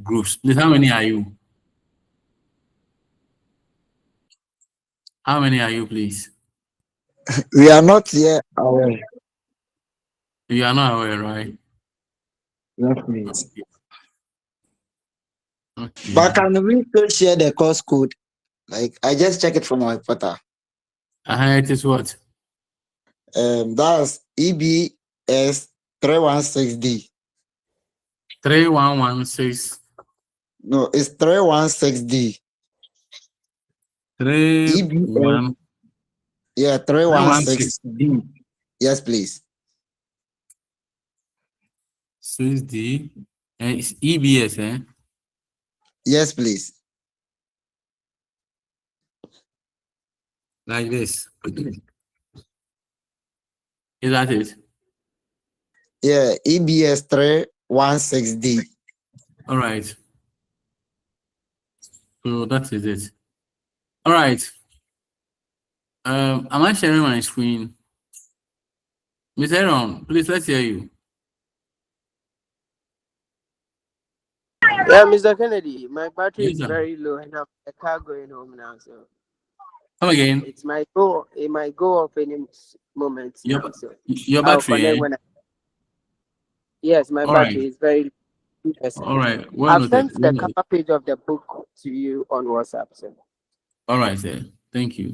groups. Please, how many are you? How many are you, please? We are not yet aware. You are not aware, right? Yes, please. Okay. But can we still share the course code? Like I just check it from my portal. It is what? That's EBS316D. 3116. No, it's 316D. 3116. EBS, yeah, 316D. Yes, please. 6D. And it's EBS, eh? Yes, please. Like this. Is that it? Yeah, EBS316D. All right. So that is it. All right. Am I sharing my screen? Miss Aaron, please let's hear you. Yeah, Mr. Kennedy, my battery Yes, is sir. very low and I'm a car going home now, so Come again. it might go off any moment Your, now. So your I'll battery, connect eh? when yes, my All right. battery is very 2%. All right. Well I've noted. sent Well the noted. cover page of the book to you on WhatsApp. So All right, sir. Thank you.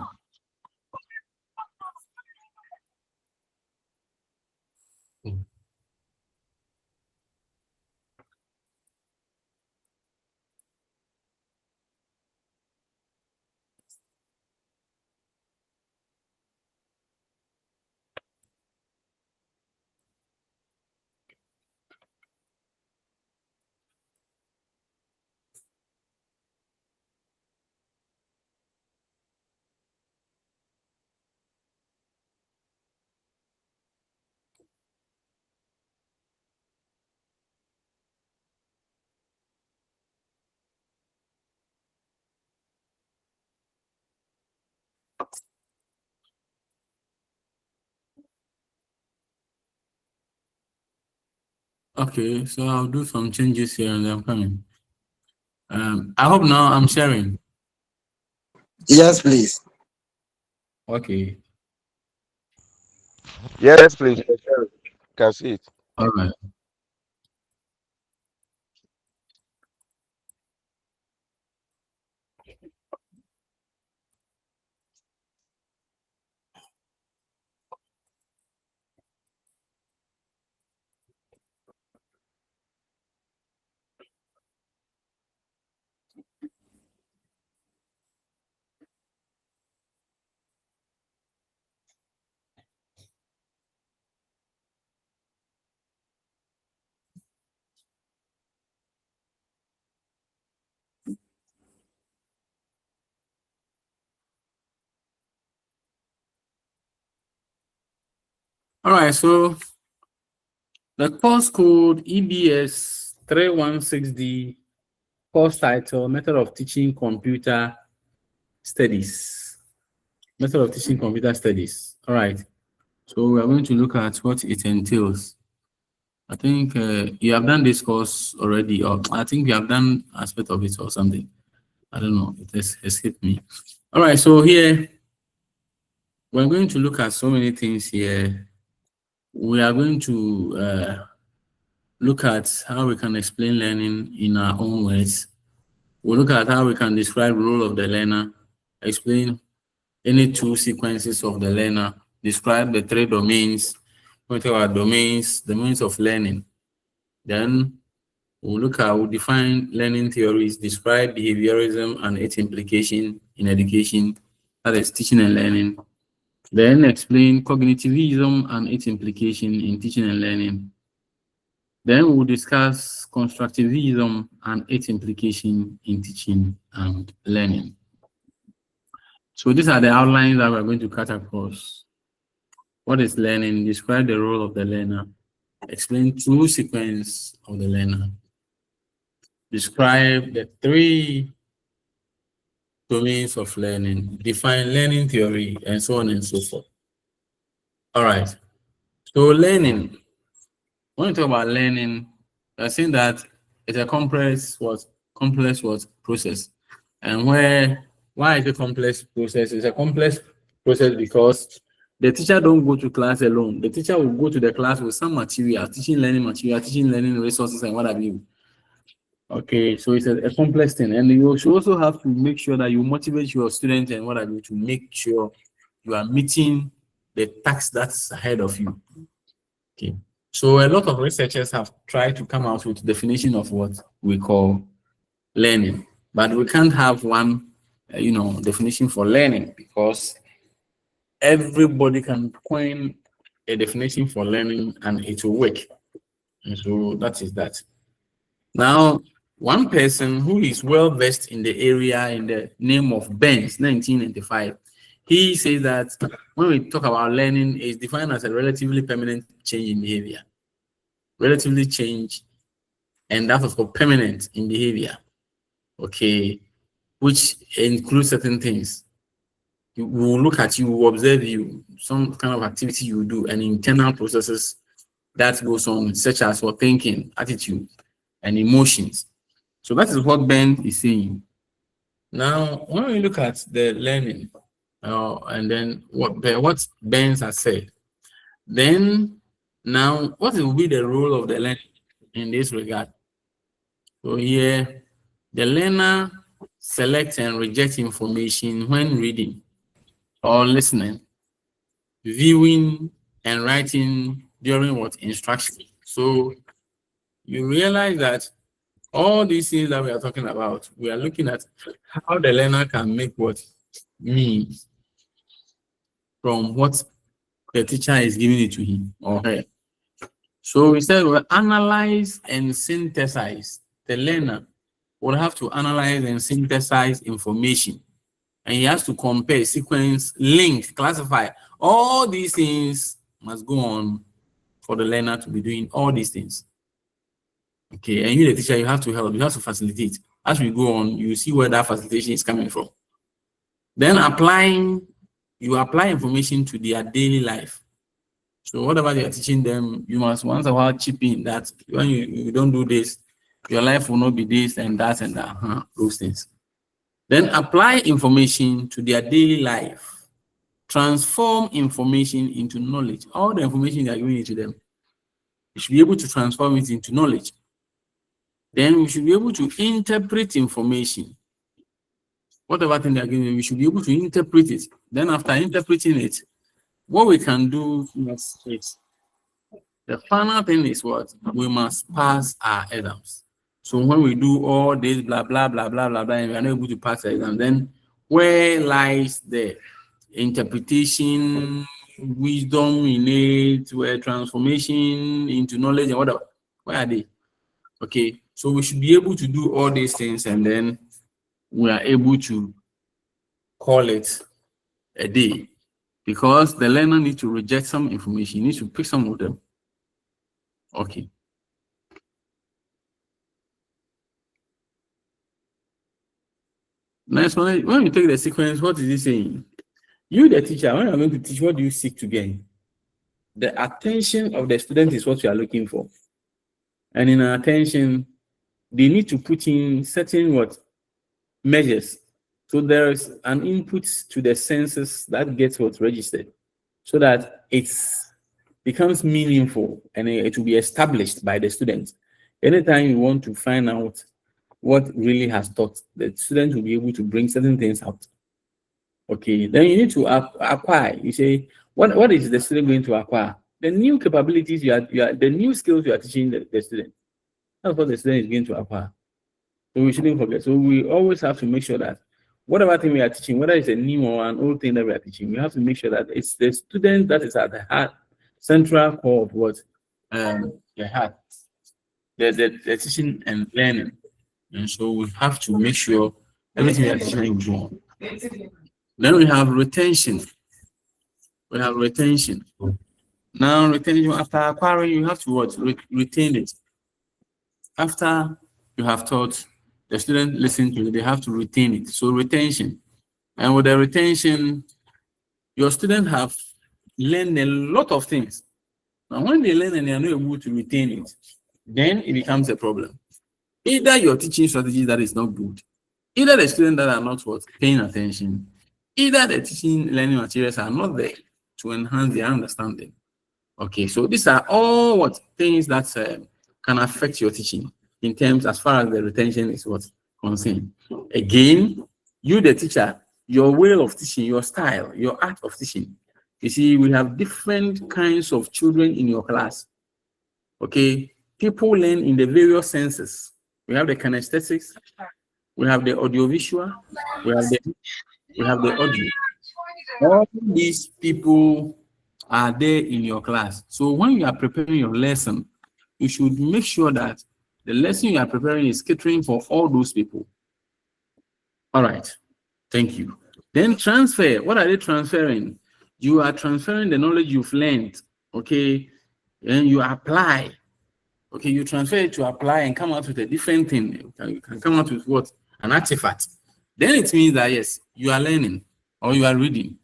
Okay, so I'll do some changes here and I'm coming. I hope now I'm sharing. Yes, please. Okay. Yes, please. Can see it. All right. All right, so the course code EBS316D, course title, Method of Teaching Computer Studies. Method of Teaching Computer Studies. All right. So we are going to look at what it entails. I think you have done this course already, or I think you have done aspect of it or something. I don't know. It has escaped me. All right. So here, we're going to look at so many things here. We are going to look at how we can explain learning in our own words. We'll look at how we can describe the role of the learner, explain any two sequences of the learner, describe the three domains, what are domains of learning. Then we'll define learning theories, describe behaviorism and its implication in education, that is teaching and learning. Then explain cognitivism and its implication in teaching and learning. Then we'll discuss constructivism and its implication in teaching and learning. So these are the outlines that we're going to cut across. What is learning? Describe the role of the learner. Explain true sequence of the learner. Describe the three domains of learning. Define learning theory, and so on and so forth. All right. So learning. When we talk about learning, we're saying that It's a complex process. And why is it a complex process? It's a complex process because the teacher don't go to class alone. The teacher will go to the class with some material, teaching learning resources, and what have you. Okay, so it's a complex thing, and you should also have to make sure that you motivate your students and what have you to make sure you are meeting the task that's ahead of you. Okay, so a lot of researchers have tried to come out with definition of what we call learning, but we can't have one, definition for learning because everybody can coin a definition for learning and it will work. And so that is that. Now, one person who is well versed in the area in the name of Benz, 1995, he says that when we talk about learning, it's defined as a relatively permanent change in behavior. Relatively change, and that is called permanent in behavior. Okay, which includes certain things. We will look at you, we will observe you, some kind of activity you do, and internal processes that goes on, such as for thinking, attitude, and emotions. So that is what Ben is saying. Now, when we look at the learning, and then what Ben has said, then now what will be the role of the learner in this regard? So here, the learner selects and rejects information when reading or listening, viewing, and writing during what instruction. So you realize that all these things that we are talking about, we are looking at how the learner can make what means from what the teacher is giving it to him or her. So we said we'll analyze and synthesize. The learner will have to analyze and synthesize information. And he has to compare, sequence, link, classify. All these things must go on for the learner to be doing all these things. Okay, and you, the teacher, you have to help, you have to facilitate. As we go on, you see where that facilitation is coming from. Then you apply information to their daily life. So whatever you are teaching them, you must once in a while chip in that when you don't do this, your life will not be this and that and that, those things. Then apply information to their daily life. Transform information into knowledge. All the information you are giving to them, you should be able to transform it into knowledge. Then we should be able to interpret information. Whatever thing they are giving, we should be able to interpret it. Then after interpreting it, what we can do is the final thing is what? We must pass our exams. So when we do all this blah blah blah blah blah blah and we are not able to pass the exam, then where lies the interpretation, wisdom in it, where transformation into knowledge and whatever? Where are they? Okay, so we should be able to do all these things and then we are able to call it a day because the learner needs to reject some information, he needs to pick some of them. Okay. Next one, when you take the sequence, what is he saying? You, the teacher, when you're going to teach, what do you seek to gain? The attention of the student is what you are looking for. And in attention, they need to put in certain measures. So there is an input to the senses that gets what's registered so that it becomes meaningful and it will be established by the students. Anytime you want to find out what really has taught, the student will be able to bring certain things out. Okay, then you need to acquire. You say, what is the student going to acquire? The new capabilities the new skills you are teaching the student. That's what the student is going to acquire. So we shouldn't forget. So we always have to make sure that whatever thing we are teaching, whether it's a new or an old thing that we are teaching, we have to make sure that it's the student that is at the heart, central core of what the heart, the teaching and learning. And so we have to make sure everything we are teaching is on. Then we have retention. Now retention, after acquiring, you have to retain it. After you have taught, the student listen to it, they have to retain it. So retention. And with the retention, your students have learned a lot of things. Now when they learn and they are not able to retain it, then it becomes a problem. Either your teaching strategy that is not good, either the students that are not paying attention, either the teaching learning materials are not there to enhance their understanding. Okay, so these are all things that can affect your teaching in terms as far as the retention is concerned. Again, you the teacher, your way of teaching, your style, your art of teaching. You see, we have different kinds of children in your class. Okay, people learn in the various senses. We have the kinesthetics, we have the audiovisual, we have the audio. All these people are there in your class. So when you are preparing your lesson, you should make sure that the lesson you are preparing is catering for all those people. All right. Thank you. Then transfer. What are they transferring? You are transferring the knowledge you've learned. Okay. And you apply. Okay. You transfer it to apply and come out with a different thing. You can come out with what? An artifact. Then it means that yes, you are learning or you are reading.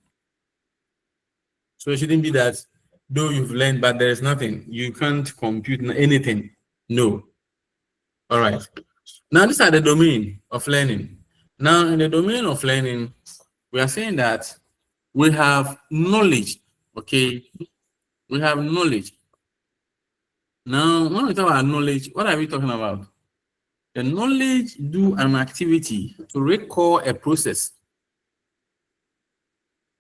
So it shouldn't be that though you've learned, but there is nothing. You can't compute anything. No. All right. Now, these are the domain of learning. Now, in the domain of learning, we are saying that we have knowledge. Okay. We have knowledge. Now, when we talk about knowledge, what are we talking about? The knowledge do an activity to recall a process.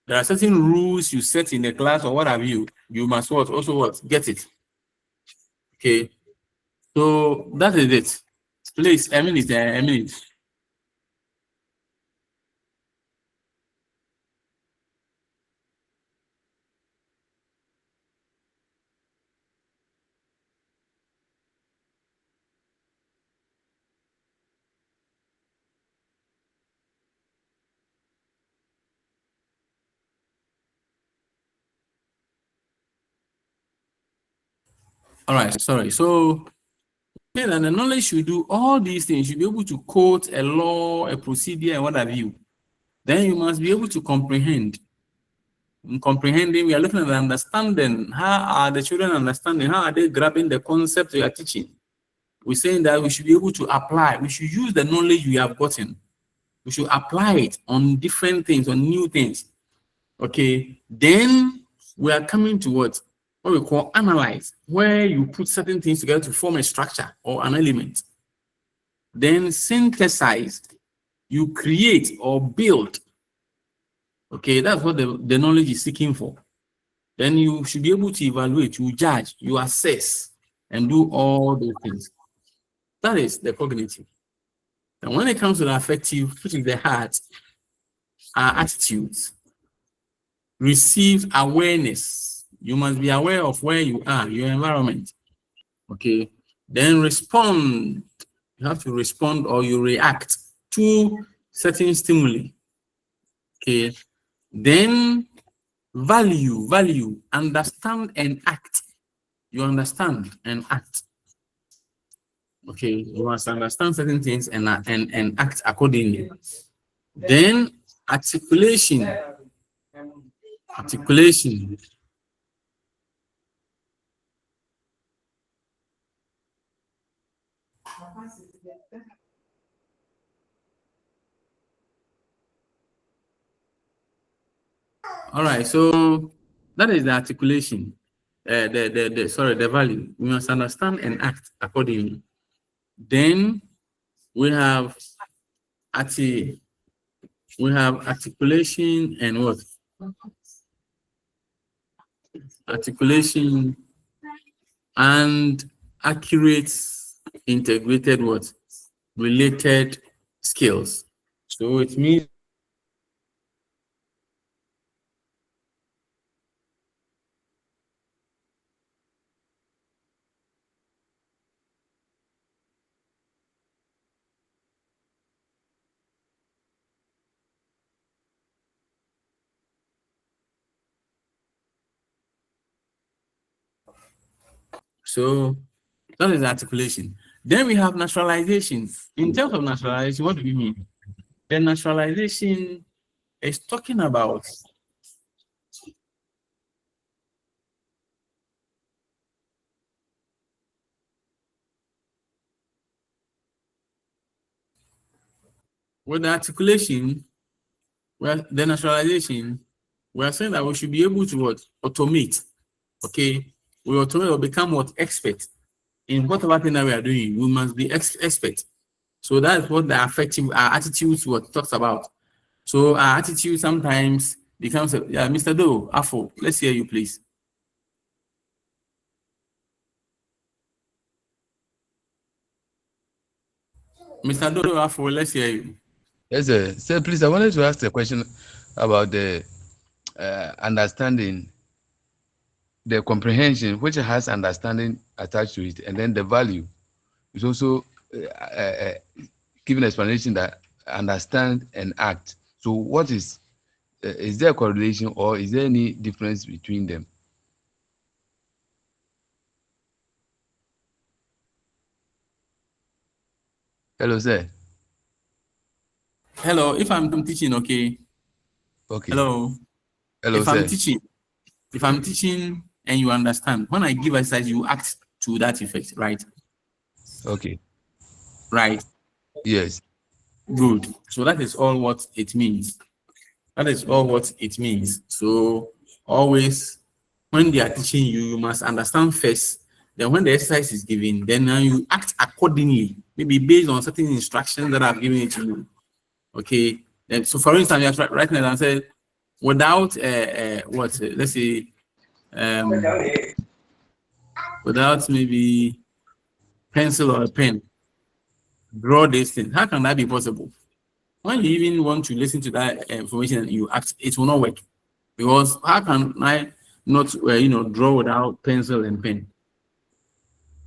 There are certain rules you set in the class or what have you. You must also get it. Okay. So that is it. Please, a minute. All right, sorry. So, and the knowledge should do all these things. You should be able to quote a law, a procedure, and what have you. Then you must be able to comprehend. In comprehending, we are looking at understanding. How are the children understanding? How are they grabbing the concept you are teaching? We're saying that we should be able to apply. We should use the knowledge we have gotten. We should apply it on different things, on new things. Okay. Then we are coming to what we call analyze, where you put certain things together to form a structure or an element. Then synthesize, you create or build. Okay, that's what the knowledge is seeking for. Then you should be able to evaluate, you judge, you assess, and do all those things. That is the cognitive. And when it comes to the affective, which is the heart, our attitudes, receive awareness. You must be aware of where you are, your environment. Okay. Then respond. You have to respond or you react to certain stimuli. Okay. Then value, understand and act. You understand and act. Okay. You must understand certain things and act accordingly. Then articulation. All right, so that is the articulation. The value. We must understand and act accordingly. Then we have articulation and what? Articulation and accurate integrated what? Related skills. So it means so that is articulation. Then we have naturalization. In terms of naturalization, what do we mean? The naturalization is talking about With the articulation, well, the naturalization, we are saying that we should be able to what? Automate. Okay, we automate or become what? Expert in whatever thing that we are doing. We must be expert. So that's what the affective our attitudes what talks about. So our attitude sometimes becomes yeah, Mr. Doe, Afo, let's hear you, please. Mr. Doe, Afo, let's hear you. Yes, sir. Sir, please, I wanted to ask a question about the understanding, the comprehension, which has understanding attached to it, and then the value is also give an explanation that understand and act. So what is there a correlation or is there any difference between them? Hello, sir. Hello, if I'm teaching, okay. Okay. Hello. Hello, if sir. I'm teaching and you understand, when I give exercise, you act to that effect, right? Okay. Right. Yes. Good. So that is all what it means. That is all what it means. So always when they are teaching you, you must understand first. Then when the exercise is given, then you act accordingly, maybe based on certain instructions that I've given it to you. Okay. Then, so for instance, you are writing it and said, without let's say without maybe pencil or a pen, draw this thing. How can that be possible? When you even want to listen to that information, you act, it will not work. Because how can I not, draw without pencil and pen?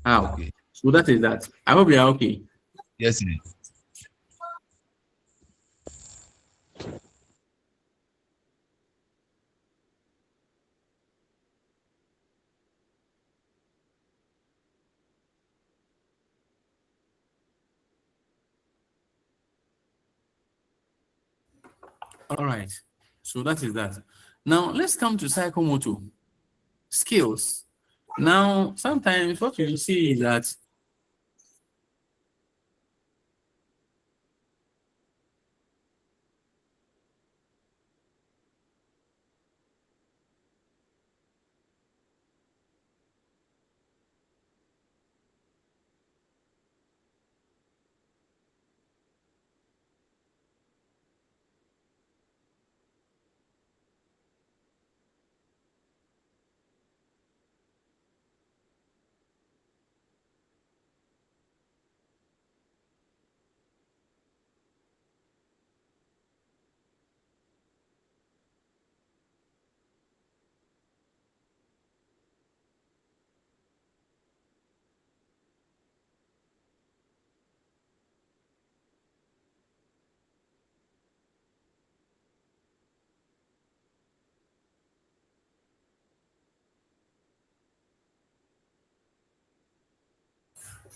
How? Okay. So that is that. I hope you are okay. Yes, sir. All right. So that is that. Now let's come to psychomotor skills. Now, sometimes what you see is that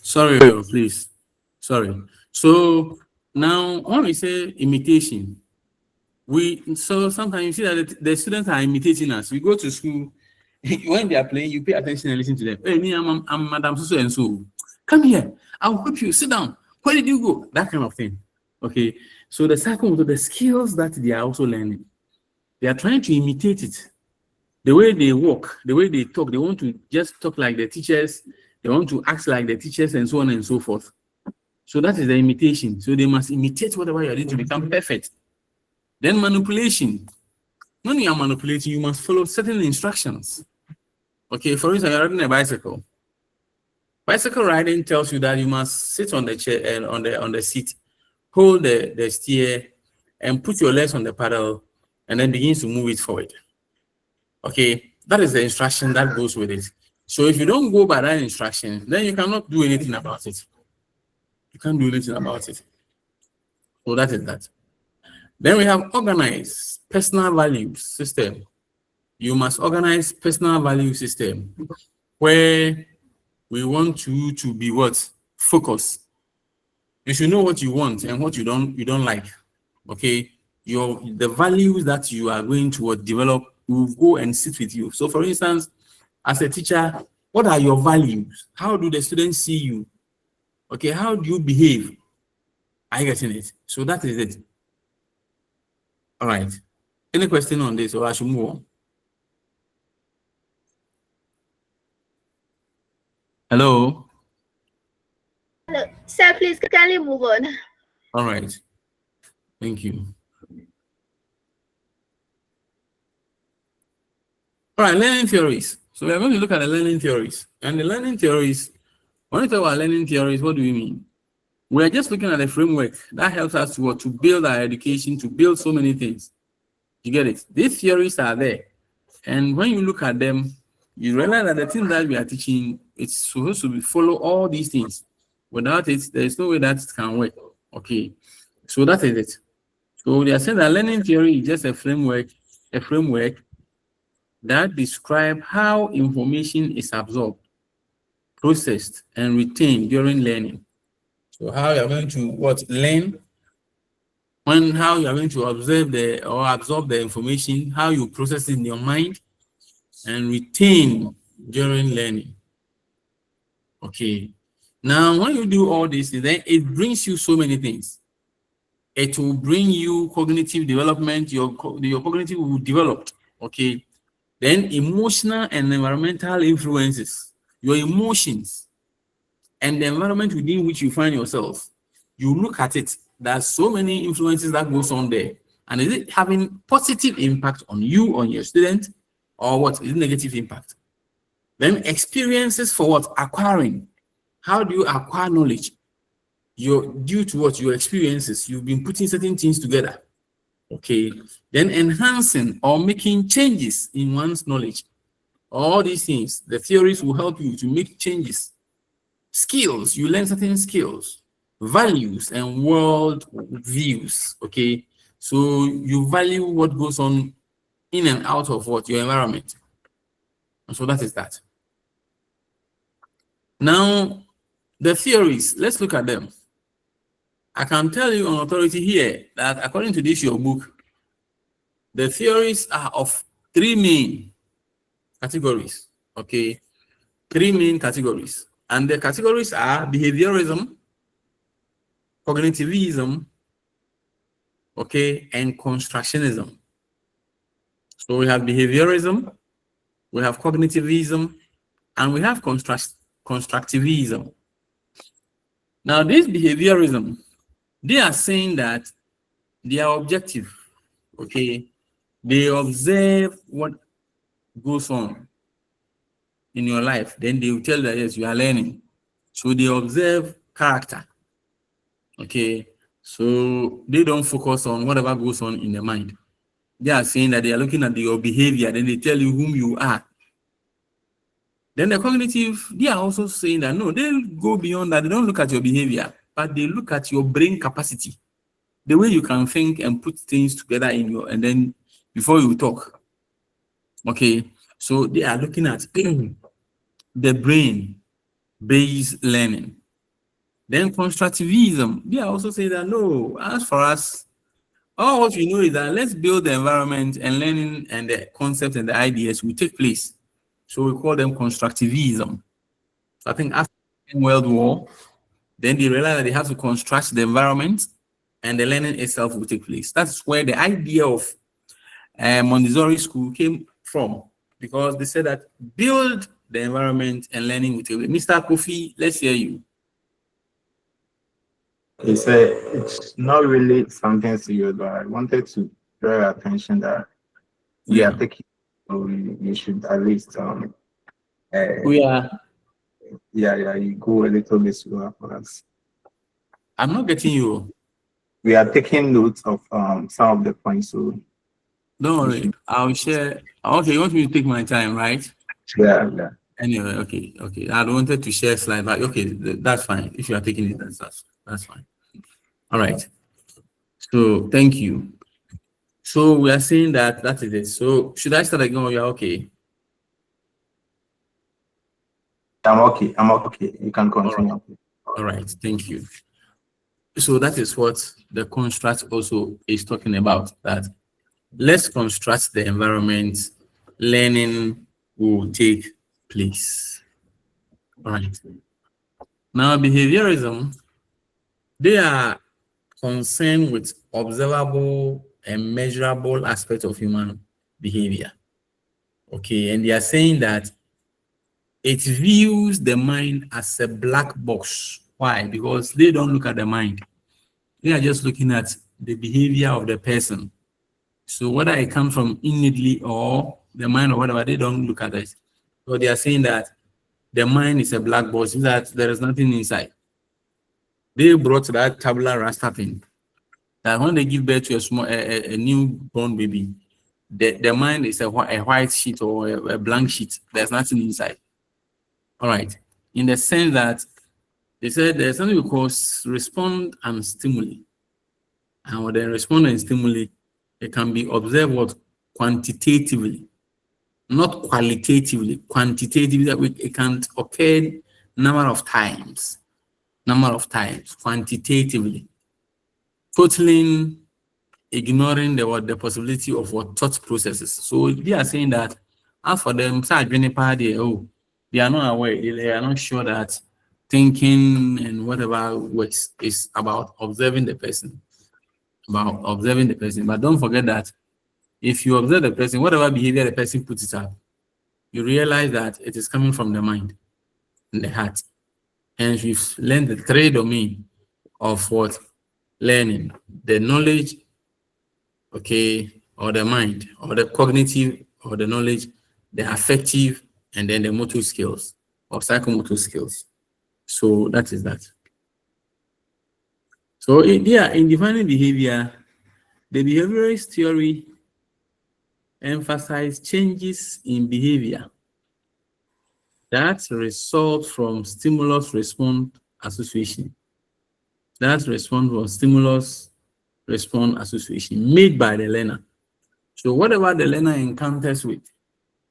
sorry, please. Sorry. So now when we say imitation, so sometimes you see that the students are imitating us. We go to school, when they are playing, you pay attention and listen to them. Hey, me, I'm Madam So and so. Come here, I'll help you. Sit down. Where did you go? That kind of thing. Okay. So the second, the skills that they are also learning, they are trying to imitate it. The way they walk, the way they talk, they want to just talk like the teachers, they want to act like the teachers, and so on and so forth. So that is the imitation. So they must imitate whatever you are doing to become perfect. Then manipulation. When you are manipulating, you must follow certain instructions. Okay, for instance, you're riding a bicycle. Bicycle riding tells you that you must sit on the chair and on the seat, hold the steer, and put your legs on the pedal, and then begin to move it forward. Okay, that is the instruction that goes with it. So if you don't go by that instruction, then you cannot do anything about it. You can't do anything about it. So that is that. Then we have organized personal value system. You must organize personal value system where we want you to be what? Focus. You should know what you want and what you don't like. Okay, the values that you are going to develop will go and sit with you. So for instance, as a teacher, what are your values? How do the students see you? Okay, how do you behave? Are you getting it? So that is it. All right. Any question on this, or I should move on? Hello. Hello. Sir, please can you move on? All right. Thank you. All right, learning theories. So we are going to look at the learning theories. And the learning theories, when we talk about learning theories, what do we mean? We are just looking at a framework that helps us to build our education, to build so many things. You get it? These theories are there. And when you look at them, you realize that the things that we are teaching, it's supposed to follow all these things. Without it, there is no way that it can work. Okay. So that is it. So they are saying that learning theory is just a framework that describes how information is absorbed, processed, and retained during learning. So how you are going to learn, how you are going to absorb the information, how you process it in your mind, and retain during learning. Okay. Now, when you do all this, then it brings you so many things. It will bring you cognitive development. Your cognitive will develop. Okay. Then emotional and environmental influences, your emotions and the environment within which you find yourself. You look at it. There's so many influences that goes on there. And is it having positive impact on you, on your student, or what is negative impact? Then experiences for what? Acquiring. How do you acquire knowledge? Due to what? Your experiences. You've been putting certain things together. Okay. Then enhancing or making changes in one's knowledge. All these things, the theories will help you to make changes. Skills, you learn certain skills, values, and world views. Okay. So you value what goes on in and out of what? Your environment. And so that is that. Now, the theories, let's look at them. I can tell you on authority here that according to this, your book, the theories are of three main categories. Okay. Three main categories. And the categories are behaviorism, cognitivism, okay, and constructionism. So we have behaviorism, we have cognitivism, and we have constructivism. Now, this behaviorism, they are saying that they are objective, okay? They observe what goes on in your life. Then they will tell that, yes, you are learning. So they observe character, okay? So they don't focus on whatever goes on in the mind. They are saying that they are looking at your behavior, then they tell you whom you are. Then the cognitive, they are also saying that no, they go beyond that. They don't look at your behavior, but they look at your brain capacity, the way you can think and put things together and then before you talk. Okay, so they are looking at the brain-based learning. Then constructivism, they are also saying that no, as for us, all what we know is that let's build the environment and learning and the concepts and the ideas will take place. So we call them constructivism. So I think after the World War, then they realized that they have to construct the environment and the learning itself will take place. That's where the idea of Montessori school came from, because they said that build the environment and learning will take place. Mr. Kofi, let's hear you. He said it's not really something serious, but I wanted to draw your attention that we are taking, so you should at least We are. Yeah, you go a little bit slower for us. I'm not getting you. We are taking notes of some of the points, so Don't worry, I'll share. Okay, you want me to take my time, right? yeah. Anyway, okay. I wanted to share slide, but okay, that's fine. If you are taking it, that's fine. All right. So thank you. So we are saying that is it. So should I start again or you're okay? I'm okay. You can continue. All right, thank you. So that is what the construct also is talking about, that let's construct the environment, learning will take place. All right. Now, behaviorism, they are concerned with observable and measurable aspects of human behavior. Okay, and they are saying that it views the mind as a black box. Why? Because they don't look at the mind. They are just looking at the behavior of the person. So whether it comes from innately or the mind or whatever, they don't look at it. So they are saying that the mind is a black box, that there is nothing inside. They brought that tabula rasa thing, that when they give birth to a newborn baby, the mind is a white sheet or a blank sheet. There's nothing inside. All right. In the sense that they said there's something we call respond and stimuli. And when they respond and stimuli, it can be observed quantitatively, not qualitatively. Quantitatively, that it can occur number of times, quantitatively, totally ignoring the possibility of what thought processes. So they are saying that as for them, they are not aware, they are not sure that thinking and whatever works is about observing the person. But don't forget that if you observe the person, whatever behavior the person puts it up, you realize that it is coming from the mind and the heart. And we've learned the three domain of what learning: the knowledge, okay, or the mind, or the cognitive, or the knowledge, the affective, and then the motor skills or psychomotor skills. So that is that. So in defining behavior, the behaviorist theory emphasizes changes in behavior that result from stimulus-response association. That response from stimulus-response association made by the learner. So whatever the learner encounters with,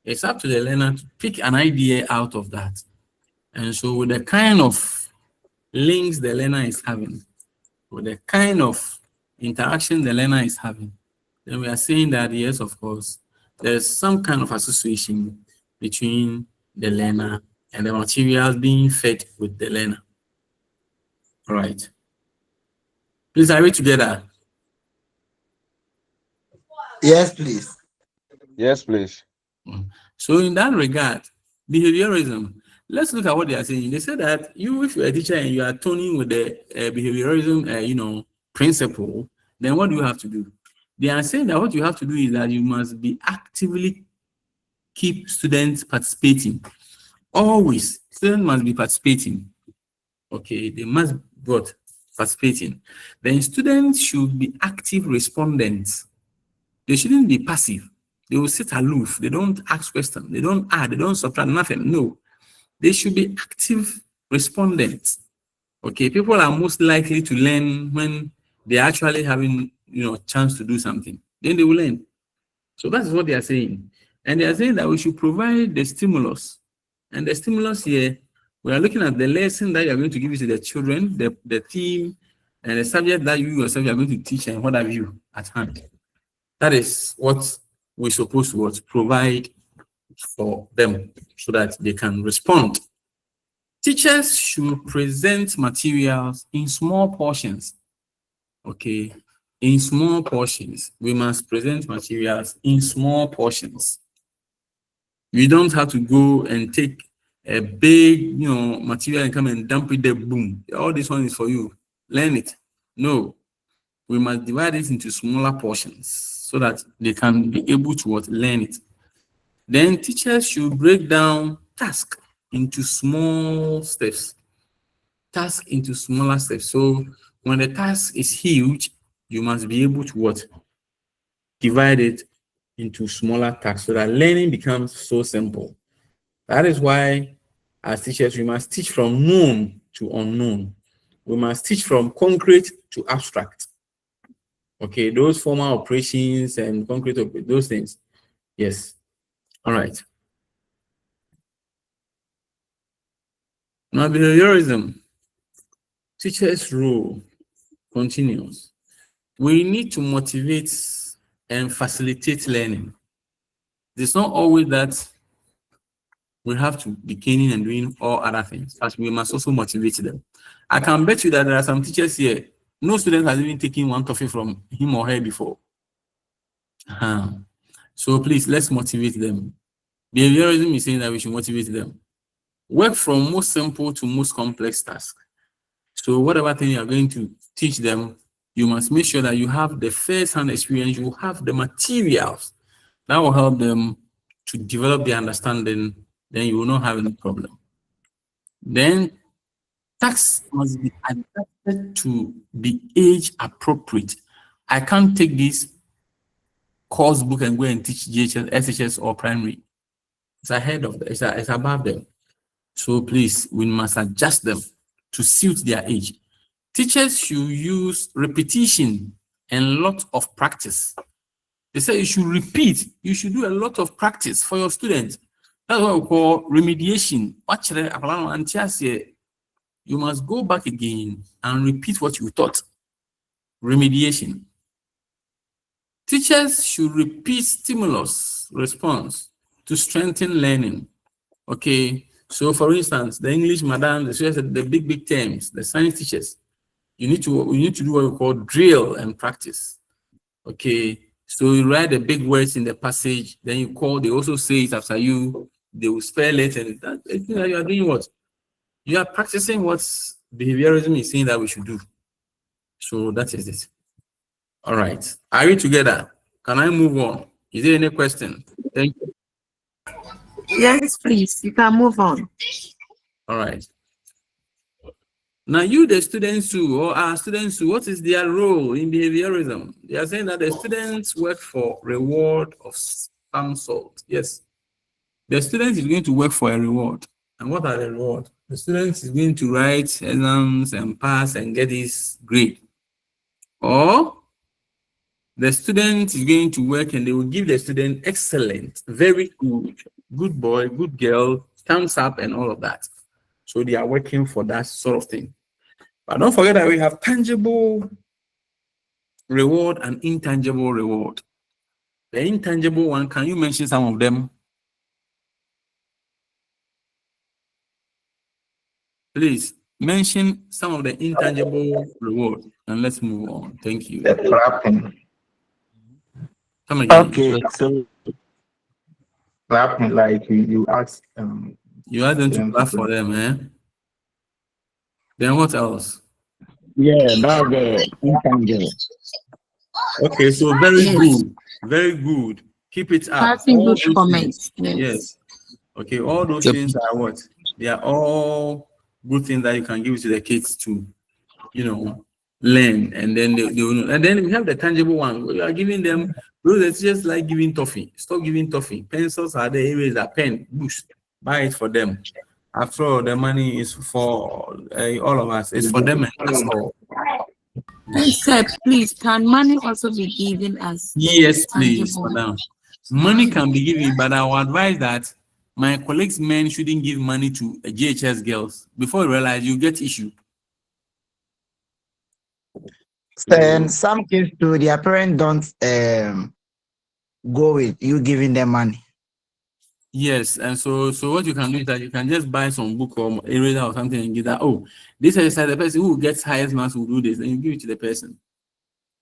it's up to the learner to pick an idea out of that. And so with the kind of links the learner is having, with the kind of interaction the learner is having, then we are saying that, yes, of course, there's some kind of association between the learner and the materials being fed with the learner. All right. Please, are we together? Yes, please. Yes, please. So in that regard, behaviorism, let's look at what they are saying. They say that if you're a teacher and you are toning with the behaviorism, principle, then what do you have to do? They are saying that what you have to do is that you must be actively keep students participating. Always, students must be participating. Okay, they must be participating. Then students should be active respondents. They shouldn't be passive. They will sit aloof. They don't ask questions. They don't add. They don't subtract nothing. No, they should be active respondents. Okay, people are most likely to learn when they're actually having chance to do something. Then they will learn. So that's what they are saying. And they are saying that we should provide the stimulus. And the stimulus here, we are looking at the lesson that you are going to give to the children, the theme, and the subject that you yourself are going to teach, and what have you at hand. That is what we're supposed to provide for them so that they can respond. Teachers should present materials in small portions. Okay, in small portions. We must present materials in small portions. You don't have to go and take a big, material and come and dump it there, boom. All this one is for you. Learn it. No, we must divide it into smaller portions so that they can be able to learn it. Then teachers should break down tasks into small steps. Task into smaller steps. So when the task is huge, you must be able to divide it into smaller tasks so that learning becomes so simple. That is why, as teachers, we must teach from known to unknown. We must teach from concrete to abstract. Okay, those formal operations and concrete, those things. Yes. All right. Now, behaviorism. Teachers' role continues. We need to motivate and facilitate learning. It's not always that we have to be caning and doing all other things, as we must also motivate them. I can bet you that there are some teachers here, No student has even taken one topic from him or her before. So please, let's motivate them. Behaviorism is saying that we should motivate them. Work from most simple to most complex tasks. So whatever thing you are going to teach them, you must make sure that you have the first-hand experience, you have the materials that will help them to develop their understanding, then you will not have any problem. Then tasks must be adapted to be age appropriate. I can't take this course book and go and teach GHS, SHS, or primary. It's ahead of them, it's above them. So please, we must adjust them to suit their age. Teachers should use repetition and lot of practice. They say you should repeat, you should do a lot of practice for your students. That's what we call remediation. You must go back again and repeat what you taught. Remediation. Teachers should repeat stimulus response to strengthen learning. Okay, so for instance, the English madam, the big terms, the science teachers, you need to do what we call drill and practice. Okay, so you write the big words in the passage, then you call, they also say it after you, they will spell it, and that, you are doing what? You are practicing what behaviorism is saying that we should do. So that is it. All right. Are we together? Can I move on? Is there any question? Thank you. Yes, please. You can move on. All right. Now, you, the students who, or our students who, what is their role in behaviorism? They are saying that the students work for reward of some sort. Yes. The student is going to work for a reward. And what are the rewards? The student is going to write exams and pass and get his grade. Or the student is going to work and they will give the student excellent, very good, good boy, good girl, thumbs up, and all of that. So they are working for that sort of thing. But don't forget that we have tangible reward and intangible reward. The intangible one, can you mention some of them? Please mention some of the intangible reward and let's move on. Thank you. The clapping. Come again. Okay, so Clapping, like you ask You ask them to clap for them, eh? Then what else? yeah, that's the intangible. Okay, so very good. Very good. Keep it up. Passing All good those comments. things. Yes. Okay, all those things are what? They are all good things that you can give to the kids to, learn, and then they will know. And then we have the tangible one. We are giving them, those it's just like giving toffee. Stop giving toffee. Pencils are the areas that pen, books. Buy it for them. After all, the money is for all of us. It's for them and that's all. Sir, please, can money also be given as Yes, please, tangible? madam. Money can be given, but I would advise that my colleagues' men shouldn't give money to GHS girls. Before you realize, you get issue. And some kids too, their parents don't go with you giving them money. Yes, and so what you can do is that you can just buy some book or eraser or something and give that. Oh, this is the person who gets highest marks will do this, and you give it to the person.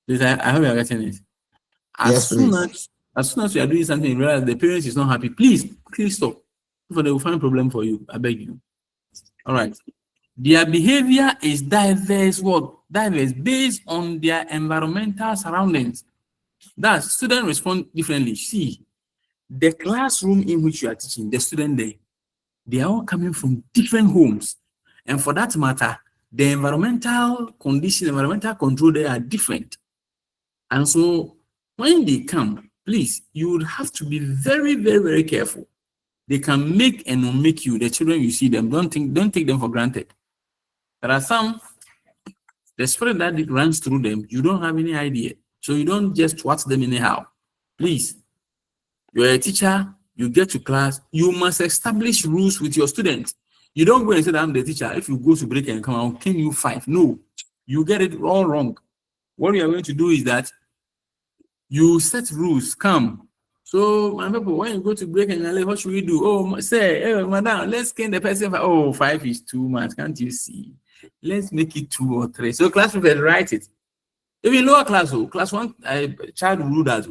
Please, I hope you are getting it. As soon as you are doing something, you realize the parents is not happy. Please stop. For they will find problem for you. I beg you. All right. Their behavior is diverse. What? Diverse based on their environmental surroundings. That students respond differently. See, the classroom in which you are teaching, the student there, they are all coming from different homes. And for that matter, the environmental condition, environmental control, they are different. And so when they come, please, you would have to be very, very, very careful. They can make and unmake you. The children, you see them, don't take them for granted. There are some, the spirit that runs through them, you don't have any idea. So you don't just watch them anyhow. Please, you're a teacher, you get to class, you must establish rules with your students. You don't go and say that I'm the teacher. If you go to break and come out, I'll cane you 5. No, you get it all wrong. What you are going to do is that you set rules. Come. So, my people, when you go to break and leave, what should we do? Oh, say, hey, madam, let's cane the person. Oh, 5 is too much. Can't you see? Let's make it 2 or 3. So, class prefect write it. Even lower class, class 1 child will do that.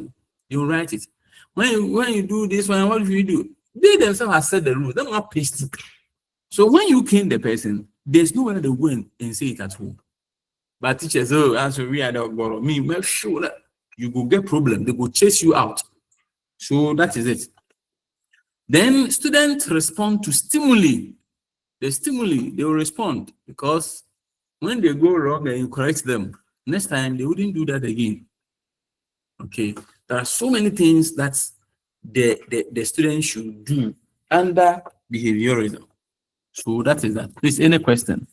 You will write it. When you do this one, what do you do? They themselves have set the rules. They don't paste it. So when you cane the person, there's no way they go and say it at home. But teachers, as we are the me, make sure that you go get problem. They go chase you out. So that is it. Then students respond to stimuli. They will respond because when they go wrong and you correct them, next time they wouldn't do that again. Okay, there are so many things that the students should do under behaviorism. So that is that. Please, any question?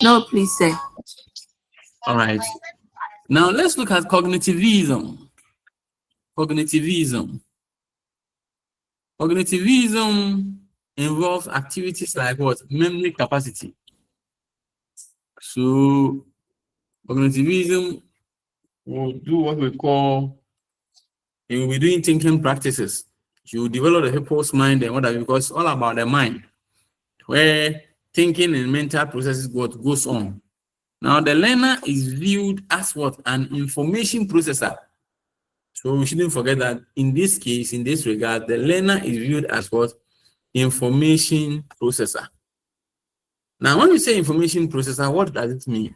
No, please, sir. All right. Now let's look at cognitivism. Cognitivism involves activities like what? Memory capacity. So cognitivism will do what we call, you will be doing thinking practices. You develop the people's mind and whatever, because it's all about the mind, where thinking and mental processes what goes on. Now the learner is viewed as what? An information processor. So we shouldn't forget that in this case, in this regard, the learner is viewed as what? Information processor. Now, when we say information processor, what does it mean?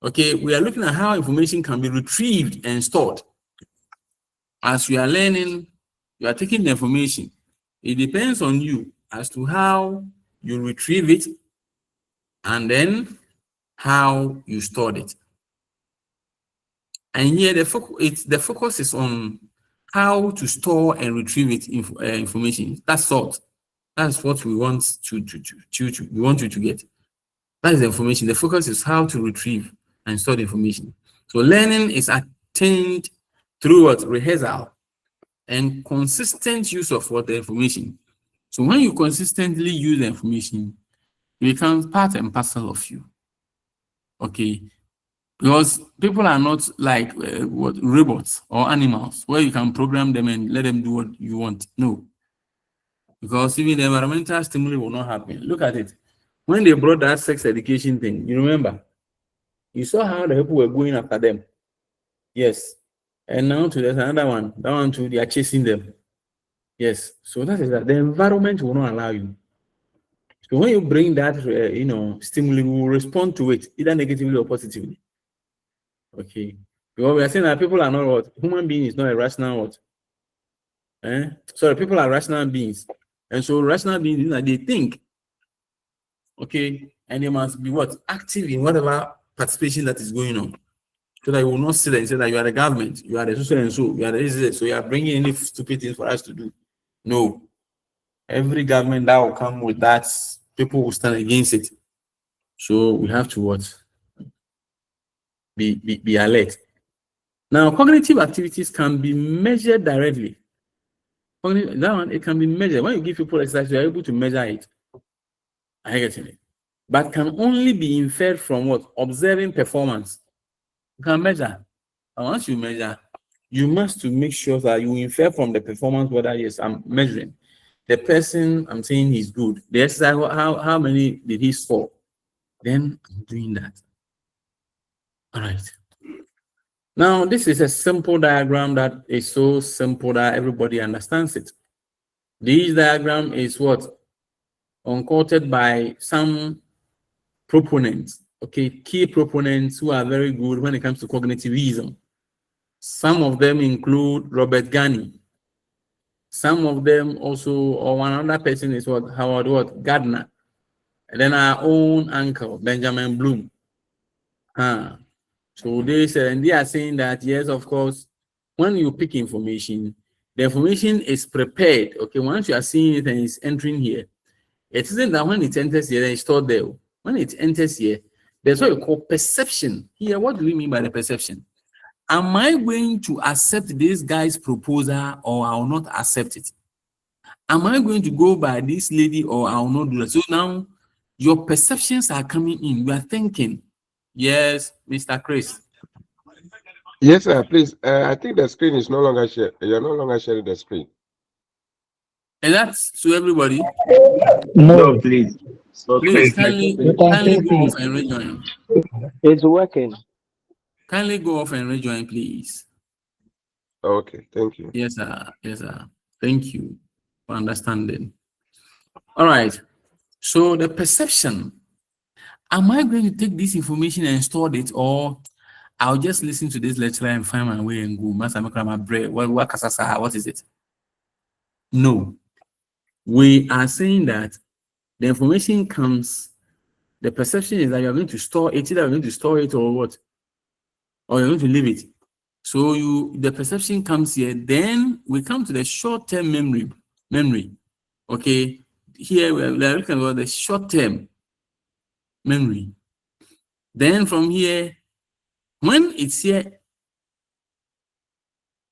Okay, we are looking at how information can be retrieved and stored. As you are learning, you are taking the information. It depends on you as to how you retrieve it and then how you stored it. And here the focus is on how to store and retrieve information. That's what we want we want you to get. That is the information. The focus is how to retrieve and store the information. So learning is attained through what? Rehearsal and consistent use of what? The information. So when you consistently use the information, it becomes part and parcel of you. Okay. Because people are not like robots or animals where you can program them and let them do what you want. No. Because even the environmental stimuli will not happen. Look at it. When they brought that sex education thing, you remember? You saw how the people were going after them. Yes. And now there's another one. That one too, they are chasing them. Yes. So that is that. The environment will not allow you. So when you bring that, stimuli, we will respond to it, either negatively or positively. Okay. Because we are saying that people are not what? Human being is not a rational what? Sorry, people are rational beings. And so rational beings, they think. Okay. And they must be what? Active in whatever participation that is going on. So that you will not sit there and say that you are the government, you are the social and so, you are the so you are bringing any stupid things for us to do. No. Every government that will come with that, people will stand against it. So we have to what? Be alert. Now, cognitive activities can be measured directly. That one, it can be measured. When you give people exercise, you are able to measure it. I get it. But can only be inferred from what? Observing performance. You can measure. And once you measure, you must to make sure that you infer from the performance whether yes, I'm measuring. The person I'm saying he's good. The exercise, how many did he score? Then I'm doing that. All right. Now, this is a simple diagram that is so simple that everybody understands it. This diagram is what? Unquoted by some proponents, okay, key proponents who are very good when it comes to cognitivism. Some of them include Robert Ghani. Some of them also, or one other person is what? Howard Gardner. And then our own uncle, Benjamin Bloom. So they said, and they are saying that, yes, of course, when you pick information, the information is prepared. Okay, once you are seeing it and it's entering here, it isn't that when it enters here, then it's stored there. When it enters here, there's what you call perception. Here, what do we mean by the perception? Am I going to accept this guy's proposal or I will not accept it? Am I going to go by this lady or I will not do that? So now your perceptions are coming in. You are thinking. Yes, Mr. Chris. Yes, sir. Please. I think the screen is no longer shared. You're no longer sharing the screen. And that's to everybody. No, please. So Please, please, kindly go off and rejoin. It's working. Kindly go off and rejoin, please. Okay, thank you. Yes, sir. Yes, sir. Thank you for understanding. All right. So the perception. Am I going to take this information and store it, or I'll just listen to this lecture and find my way and go? Master, my bread. What is it? No. We are saying that the information comes. The perception is that you're going to store it. Either you're going to store it or what, or you're going to leave it. So the perception comes here. Then we come to the short-term memory. Okay. Here we are looking at the short-term memory. Then from here, when it's here,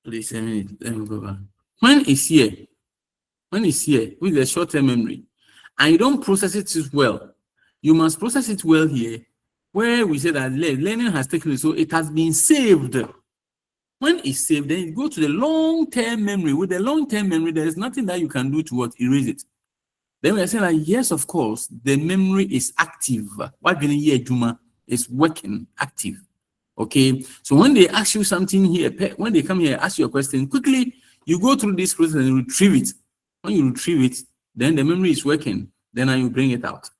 please a minute, let me go back. When it's here with the short-term memory, and you don't process it well, you must process it well here, where we say that learning has taken place, so it has been saved. When it's saved, then you go to the long-term memory. With the long-term memory, there is nothing that you can do to erase it. Then we are saying that yes, of course, the memory is active. What Juma is working active. Okay, so when they ask you something here, when they come here, ask you a question, quickly you go through this process and retrieve it. When you retrieve it, then the memory is working. Then you bring it out.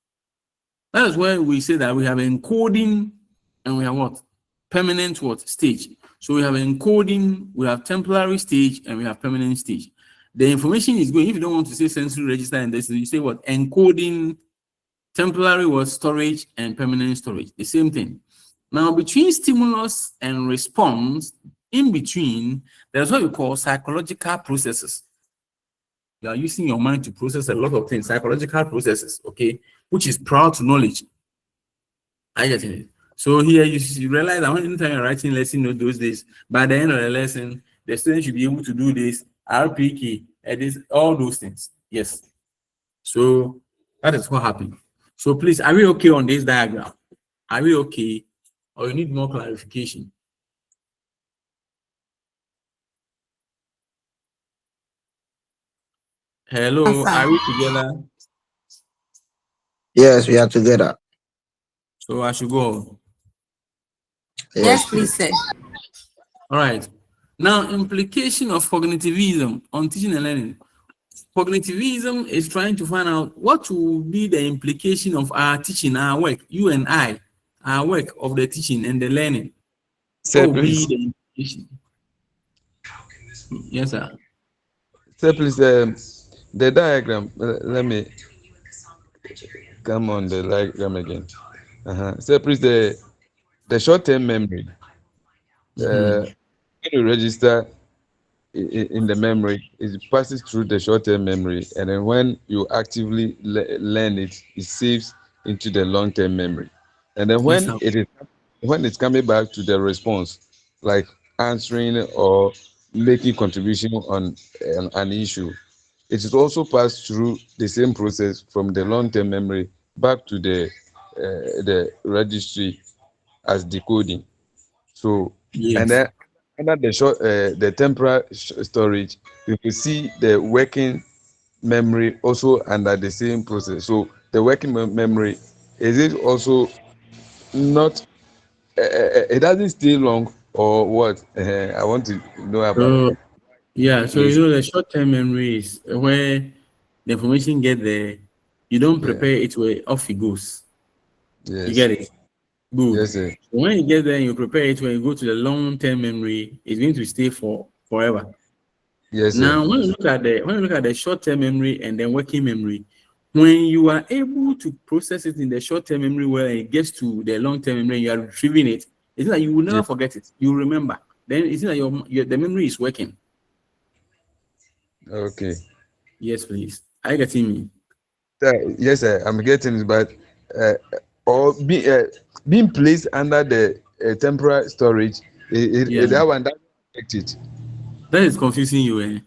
That is why we say that we have encoding and we have what? Permanent what? Stage. So we have encoding, we have temporary stage, and we have permanent stage. The information is going, if you don't want to say sensory register and this, you say what? Encoding, temporary was storage, and permanent storage. The same thing. Now, between stimulus and response, in between, there's what we call psychological processes. You are using your mind to process a lot of things, psychological processes, okay, which is prior to knowledge. I get it. So here you realize that when you're writing lesson notes those days, by the end of the lesson, the student should be able to do this, RPK, all those things. Yes. So that is what happened. So please, are we okay on this diagram? Are we okay? Or you need more clarification? Hello, are we together? Yes, we are together. So I should go. Yes, please, sir. All right. Now, implication of cognitivism on teaching and learning. Cognitivism is trying to find out what will be the implication of our teaching, our work, you and I, our work of the teaching and the learning. Sir, What will be please. the implication? Yes, sir. Sir, please, the diagram, let me come on the diagram again. Sir, please, the short-term memory. When you register in the memory, it passes through the short-term memory, and then when you actively learn it, it saves into the long-term memory. And then when it's coming back to the response, like answering or making contribution on an issue, it is also passed through the same process from the long-term memory back to the registry as decoding. So, yes. And then under the temporal storage, you can see the working memory also under the same process. So the working memory, is it also not? It doesn't stay long or what? I want to know about. So you know the short-term memory is where the information get there, you don't prepare it where off it goes. Yes. You get it? Good. Yes, sir. So when you get there and you prepare it, when you go to the long-term memory, it's going to stay forever. Yes, sir. Now, when you look at the short-term memory and then working memory, when you are able to process it in the short-term memory where it gets to the long-term memory, you are retrieving it. It's like you will never forget it. You remember. Then it's like the memory is working. Okay. Yes, please. Are you getting me? Yes, sir. I'm getting it, but being placed under the temporary storage, that one doesn't affect it. That is confusing you, eh?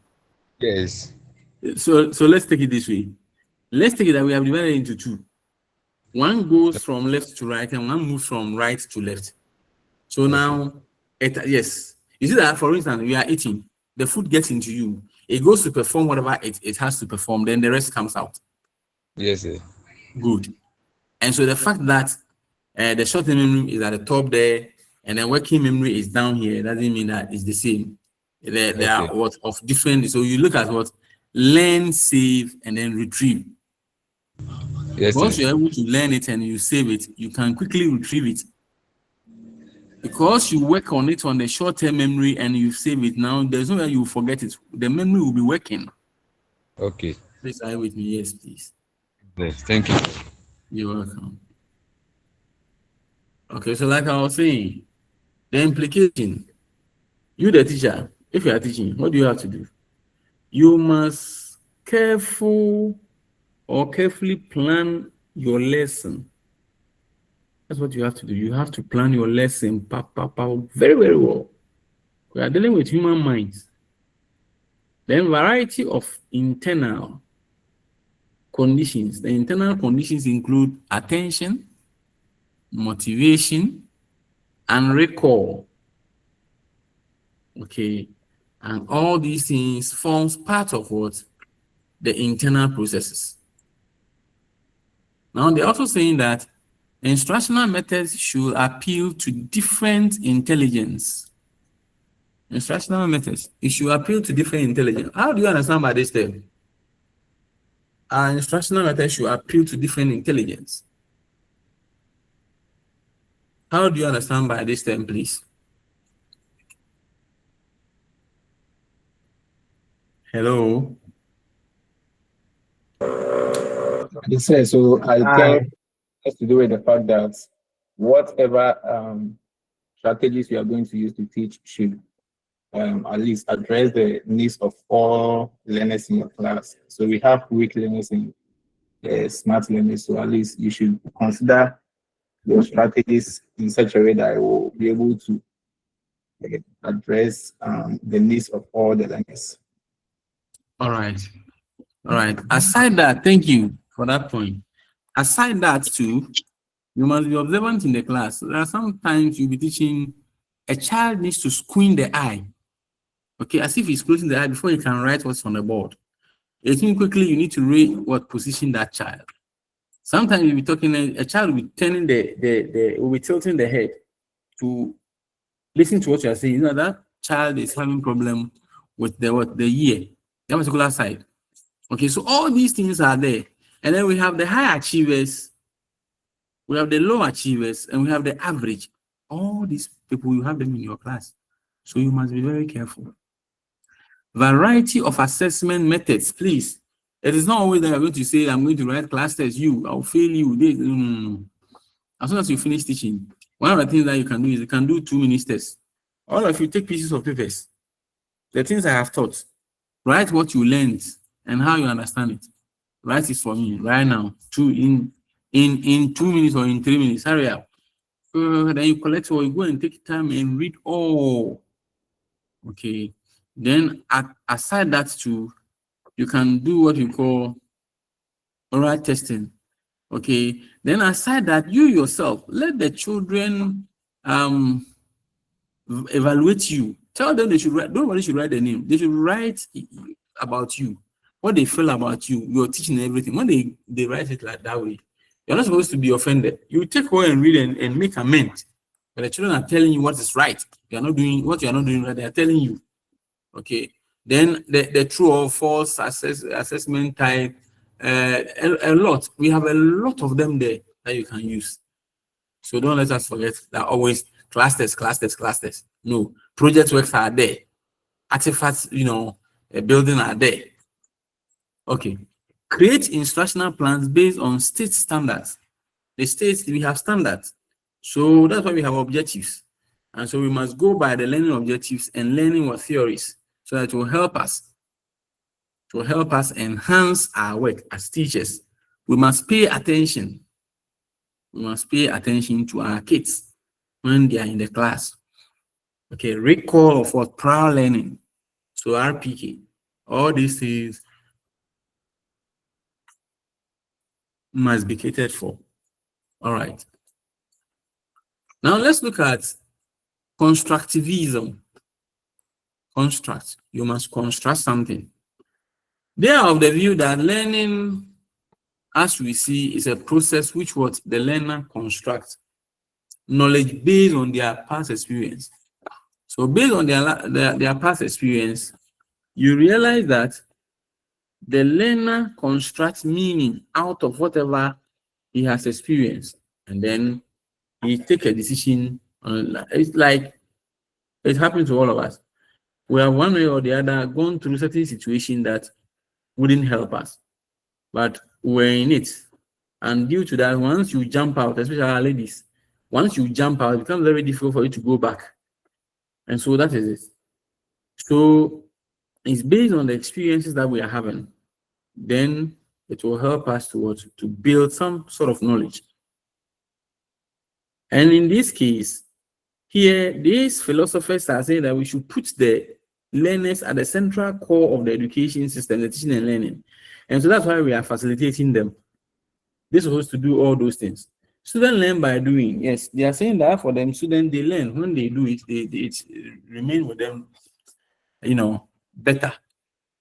Yes. So let's take it this way. Let's take it that we have divided into two. One goes from left to right, and one moves from right to left. So now, yes. You see that, for instance, you are eating, the food gets into you. It goes to perform whatever it has to perform, then the rest comes out. Yes, sir. Good. And so the fact that the short-term memory is at the top there, and then working memory is down here, doesn't mean that it's the same. They are what of different. So you look at what learn, save, and then retrieve. Yes, Once sir. you're able to learn it and you save it, you can quickly retrieve it. Because you work on it on the short-term memory and you save it now, there's no way you forget it. The memory will be working. Okay. Please, are you with me? Yes, please. Yes, thank you. You're welcome. Okay, so like I was saying, the implication, you the teacher, if you are teaching, what do you have to do? You must carefully plan your lesson. That's what you have to do. You have to plan your lesson very, very well. We are dealing with human minds. Then variety of internal conditions. The internal conditions include attention, motivation, and recall. Okay, and all these things forms part of what the internal processes. Now they're also saying that instructional methods should appeal to different intelligence. Instructional methods, it should appeal to different intelligence. How do you understand by this term? Our instructional methods should appeal to different intelligence. How do you understand by this term, please? Hello? So I think it has to do with the fact that whatever strategies we are going to use to teach should at least address the needs of all learners in your class. So we have weak learners and smart learners. So at least you should consider your strategies in such a way that it will be able to address the needs of all the learners. All right. All right. Aside that, thank you for that point. Aside that too, you must be observant in the class. There are sometimes you'll be teaching, a child needs to squint the eye. Okay, as if he's closing the eye before he can write what's on the board. You think quickly you need to read what position that child. Sometimes you'll be talking, a child will be turning will be tilting the head to listen to what you are saying. You know, that child is having problem with the ear, that particular side. Okay, so all these things are there. And then we have the high achievers, we have the low achievers, and we have the average. All these people, you have them in your class. So you must be very careful. Variety of assessment methods, please. It is not always that you're going to say, I'm going to write class test, I'll fail you. No. As soon as you finish teaching, one of the things that you can do is you can do 2 minute tests. All of you take pieces of papers. The things I have taught, write what you learned and how you understand it. Write it for me right now. In 2 minutes or in 3 minutes. Hurry up. Then you collect or you go and take time and read all. Okay. Then aside that too, you can do what you call oral testing. Okay. Then aside that, you yourself, let the children evaluate you. Tell them they should write, nobody should write their name. They should write about you, what they feel about you, your teaching and everything. When they write it like that way, you're not supposed to be offended. You take away and read and make amends. But the children are telling you what is right. You are not doing what you are not doing right. They are telling you. Okay. Then the true or false assessment type, a lot. We have a lot of them there that you can use. So don't let us forget that always class test. No, project works are there. Artifacts, building are there. Okay. Create instructional plans based on state standards. The states, we have standards. So that's why we have objectives. And so we must go by the learning objectives and learning what theories, so that it will help us. To help us enhance our work as teachers. We must pay attention. We must pay attention to our kids when they are in the class. Okay, recall of what prior learning. So RPK, all these things must be catered for. All right. Now let's look at constructivism. Construct. You must construct something. They are of the view that learning as we see, is a process which what the learner constructs knowledge based on their past experience. So based on their past experience, you realize that the learner constructs meaning out of whatever he has experienced, and then he take a decision on. It's like it happens to all of us. We have one way or the other gone through certain situation that wouldn't help us, but we're in it. And due to that, once you jump out, especially our ladies, once you jump out, it becomes very difficult for you to go back. And so that is it. So it's based on the experiences that we are having. Then it will help us to build some sort of knowledge. And in this case, here, these philosophers are saying that we should put the learners at the central core of the education system, the teaching and learning. And so that's why we are facilitating them. They're supposed to do all those things. Students learn by doing. Yes, they are saying that for them, students, they learn. When they do it, it remain with them, better.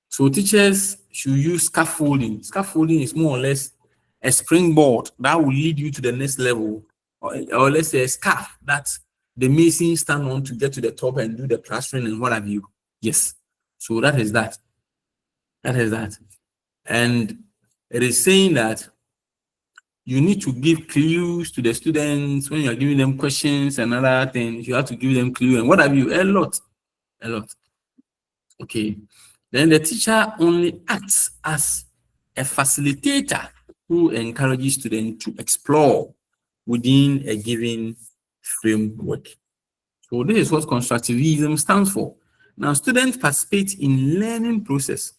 So teachers should use scaffolding. Scaffolding is more or less a springboard that will lead you to the next level, or let's say a scarf that the mason stand on to get to the top and do the plastering and what have you. Yes. So that is that. That is that. And it is saying that you need to give clues to the students when you are giving them questions and other things. You have to give them clues and what have you. A lot. Okay. Then the teacher only acts as a facilitator who encourages students to explore within a given framework. So this is what constructivism stands for. Now, students participate in learning process.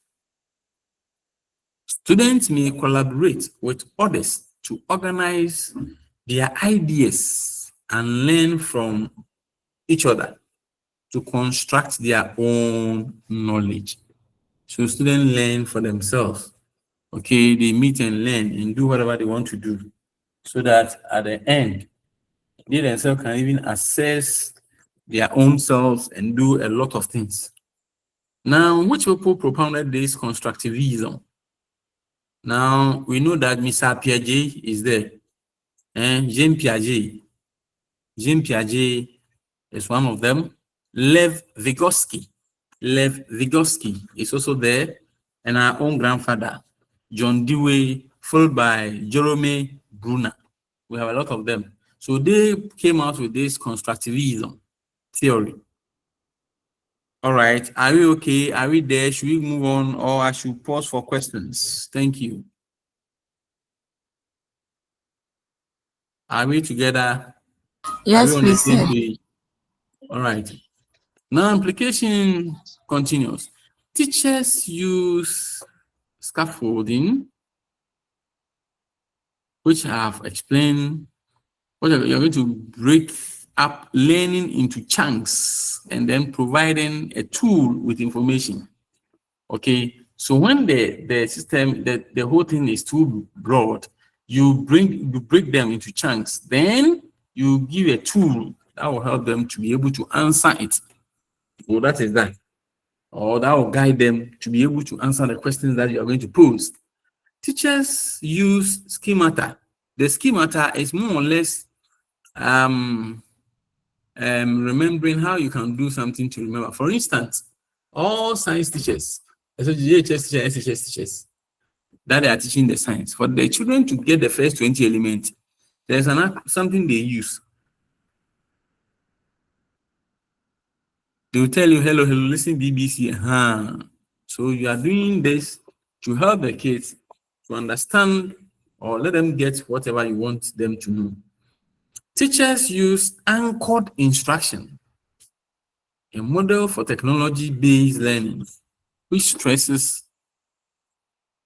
Students may collaborate with others to organize their ideas and learn from each other to construct their own knowledge. So students learn for themselves. Okay, they meet and learn and do whatever they want to do, so that at the end, they themselves can even assess their own selves and do a lot of things. Now, which people propounded this constructivism? Now, we know that Mr. Piaget is there. And Jean Piaget is one of them. Lev Vygotsky is also there. And our own grandfather, John Dewey, followed by Jerome Bruner. We have a lot of them. So they came out with this constructivism theory. All right, are we okay? Are we there? Should we move on, or I should pause for questions? Thank you. Are we together? Yes, are we on the please, same sir. page? All right. Now implication continues. Teachers use scaffolding, which I have explained. What you're going to break up learning into chunks and then providing a tool with information. Okay, so when the system, the whole thing is too broad, you break them into chunks, then you give a tool that will help them to be able to answer it. So that is that. Or that will guide them to be able to answer the questions that you are going to pose. Teachers use schemata. The schemata is more or less remembering how you can do something to remember. For instance, all science teachers, especially JHS teachers, SHS teachers, that they are teaching the science, for the children to get the first 20 elements, there's something they use. They will tell you, hello, listen, BBC. So you are doing this to help the kids to understand or let them get whatever you want them to know. Teachers use anchored instruction, a model for technology-based learning, which stresses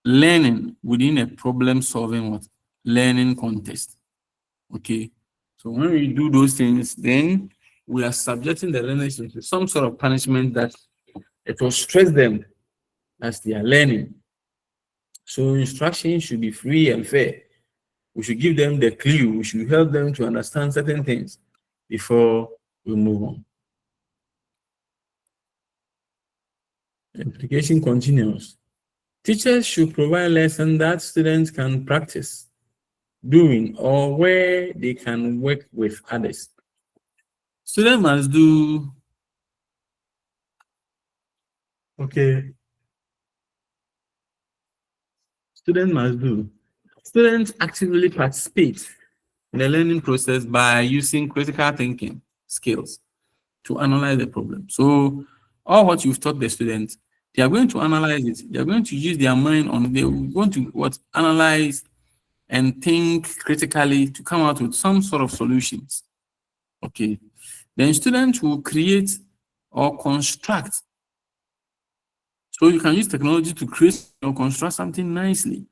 learning within a problem-solving learning context. Okay, so when we do those things, then we are subjecting the learners to some sort of punishment that it will stress them as they are learning. So instruction should be free and fair. We should give them the clue. We should help them to understand certain things before we move on. The implication continues. Teachers should provide lessons that students can practice doing or where they can work with others. Students must do, okay. Students actively participate in the learning process by using critical thinking skills to analyze the problem. So all what you've taught the students, they are going to analyze it. They are going to use their mind on, they want to analyze and think critically to come out with some sort of solutions. Okay. Then students will create or construct. So you can use technology to create or construct something nicely.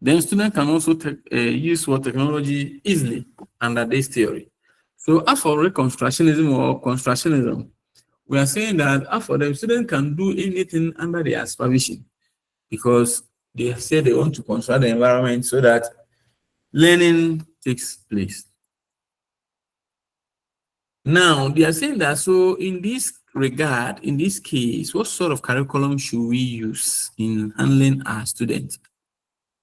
Then students can also use technology easily under this theory. So as for reconstructionism or constructionism, we are saying that as for them, students can do anything under their supervision because they say they want to construct the environment so that learning takes place. Now, they are saying that, so in this regard, in this case, what sort of curriculum should we use in handling our students?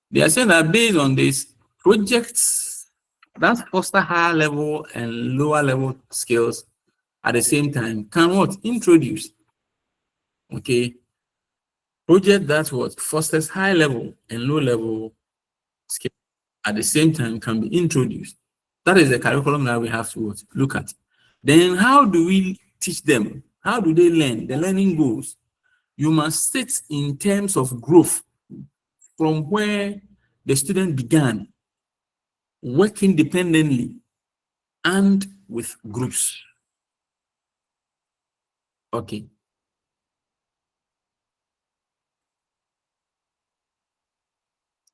They are saying that based on this, projects that foster higher level and lower level skills at the same time can what? Introduce, okay, project that what fosters high level and low level skills at the same time can be introduced. That is the curriculum that we have to look at. Then how do we teach them? How do they learn? The learning goals. You must sit in terms of growth from where the student began, working independently and with groups. Okay.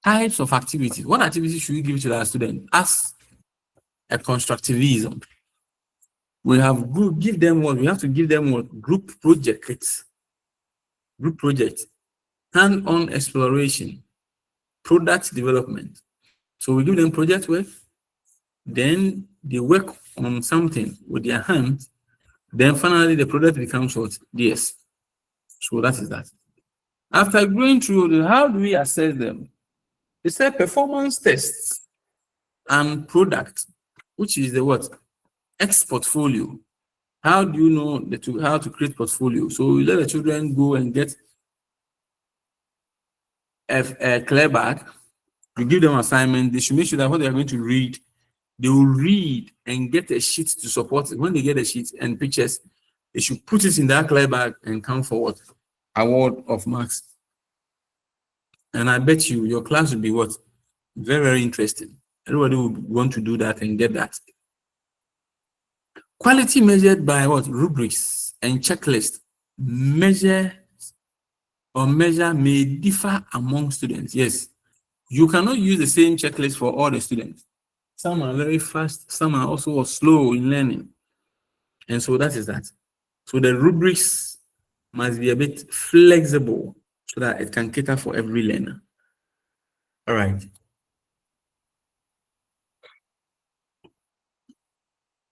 Types of activities. What activities should we give to our student as a constructivism? We have give them what? We have to give them what? Group projects. Group projects. Hand-on exploration. Product development. So we give them project work. Then they work on something with their hands. Then finally the product becomes what? Yes. So that is that. After going through, how do we assess them? They say performance tests and product, which is the what? X portfolio. How do you know how to create portfolio? So you let the children go and get a clear bag. You give them assignment. They should make sure that what they are going to read, they will read and get a sheet to support it. When they get a sheet and pictures, they should put it in that clear bag and come forward. Award of marks. And I bet you your class will be what? Very, very interesting. Everybody will want to do that and get that. Quality measured by what? Rubrics and checklists. Measure may differ among students. Yes. You cannot use the same checklist for all the students. Some are very fast, some are also slow in learning. And so that is that. So the rubrics must be a bit flexible so that it can cater for every learner. All right.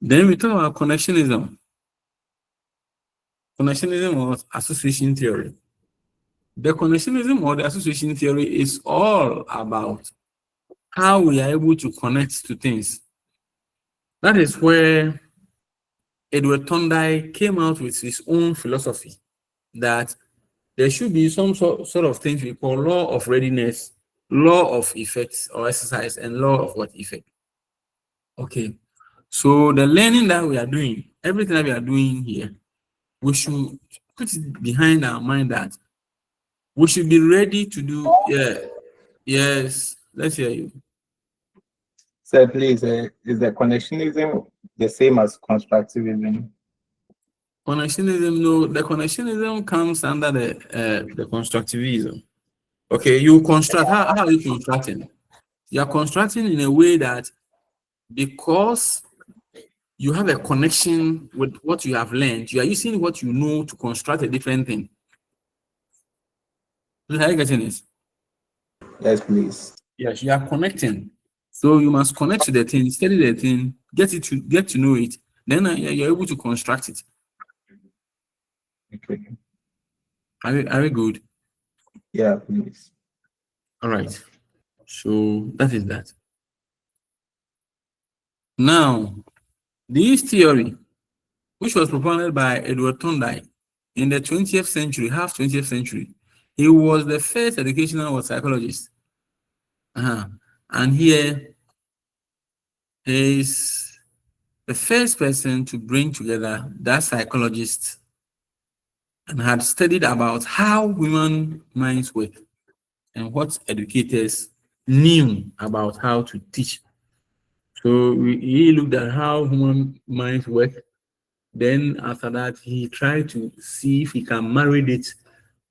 Then we talk about connectionism. Connectionism or association theory. The connectionism or the association theory is all about how we are able to connect to things. That is where Edward Thorndike came out with his own philosophy that there should be some sort of things we call law of readiness, law of effects or exercise, and law of what effect. Okay. So the learning that we are doing, everything that we are doing here, we should put it behind our mind that we should be ready to do. Yeah. Yes. Let's hear you. Sir, please, is the connectionism the same as constructivism? Connectionism, no, the connectionism comes under the constructivism. Okay, you construct, how are you constructing? You are constructing in a way that because you have a connection with what you have learned, you are using what you know to construct a different thing. Are you getting this? Yes, please. Yes, you are connecting. So you must connect to the thing, study the thing, get to know it. Then you're able to construct it. Okay. Are we good? Yeah, please. All right. So that is that. Now, this theory, which was propounded by Edward Thorndike in the 20th century, half 20th century, he was the first educational psychologist. And here is the first person to bring together that psychologist and had studied about how human minds work and what educators knew about how to teach. So he looked at how human minds work. Then after that, he tried to see if he can marry it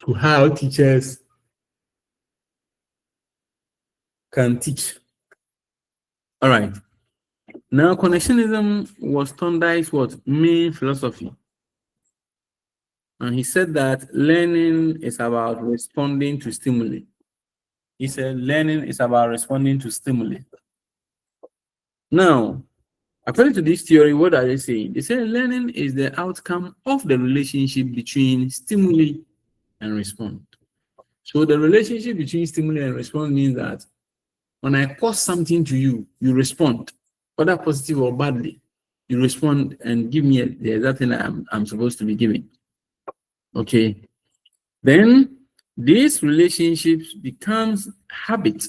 to how teachers can teach. All right. Now, connectionism was Thorndike's main philosophy. And he said that learning is about responding to stimuli. He said learning is about responding to stimuli. Now, according to this theory, what are they saying? They say learning is the outcome of the relationship between stimuli and response. So the relationship between stimuli and response means that when I cause something to you, you respond, whether positive or badly. You respond and give me the exact thing I'm supposed to be giving. Okay. Then these relationships becomes habit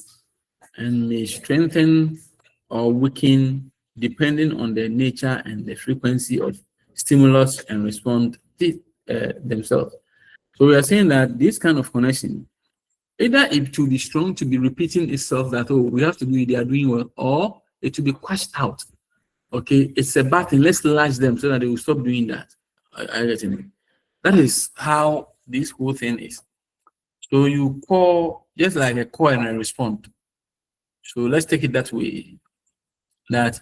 and may strengthen or weaken depending on the nature and the frequency of stimulus and response themselves. So we are saying that this kind of connection, either it will be strong to be repeating itself that, oh, we have to do it, they are doing well, or it will be quashed out. Okay, it's a bad thing. Let's latch them so that they will stop doing that. I get it. That is how this whole thing is. So you call, just like a call and a response. So let's take it that way, that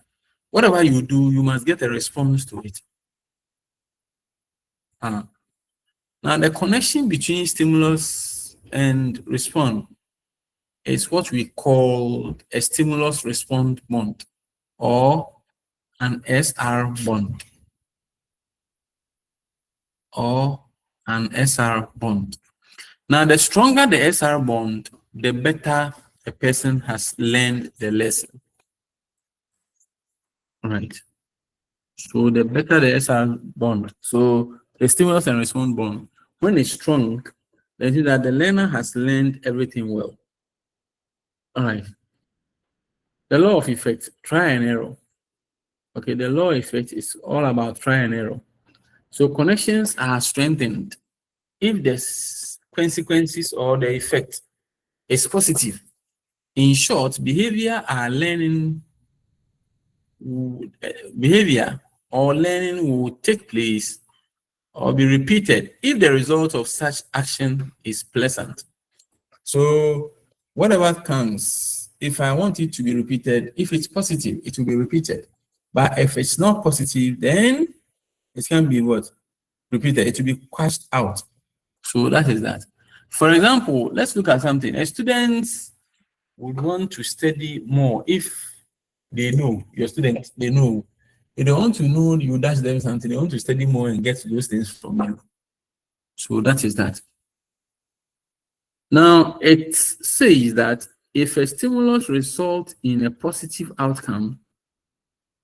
whatever you do, you must get a response to it. Now, the connection between stimulus and response is what we call a stimulus-response bond, or an SR bond, Now, the stronger the SR bond, the better a person has learned the lesson. Right. So the better the SR bond. So the stimulus and response bond, when it's strong, that is that the learner has learned everything well. All right. The law of effect, try and error. Okay, the law of effect is all about try and error. So connections are strengthened if the consequences or the effect is positive. In short, behavior or learning will take place or be repeated if the result of such action is pleasant. So whatever comes, if I want it to be repeated, if it's positive, it will be repeated. But if it's not positive, then it can be what? Repeated. It will be quashed out. So that is that. For example, let's look at something. A student would want to study more if they know, your students, they know. If they want to know, you dash them something, they want to study more and get those things from you. So that is that. Now, it says that if a stimulus results in a positive outcome,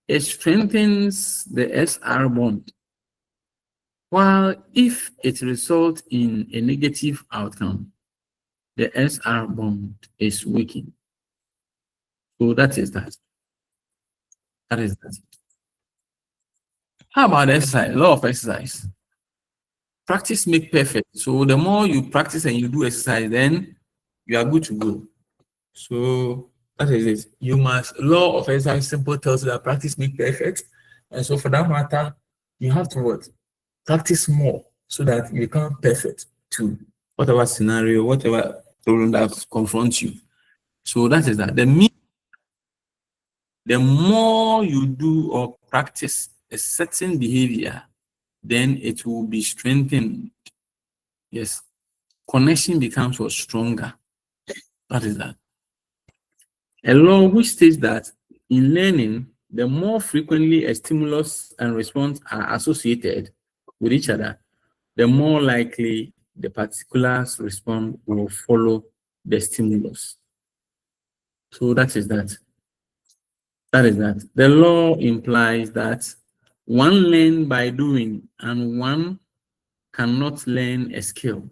it strengthens the SR bond. While if it results in a negative outcome, the SR bond is weakened. So that is that. That is that. How about exercise? Law of exercise. Practice makes perfect. So the more you practice and you do exercise, then you are good to go. So that is it. You must, law of exercise simple tells you that practice makes perfect. And so for that matter, you have to what? Practice more so that you become perfect to whatever scenario, whatever problem that confronts you. So that is that. The more you do or practice a certain behavior, then it will be strengthened. Yes. Connection becomes stronger. That is that. A law which states that in learning, the more frequently a stimulus and response are associated with each other, the more likely the particular response will follow the stimulus. So that is that. That is that. The law implies that one learns by doing and one cannot learn a skill.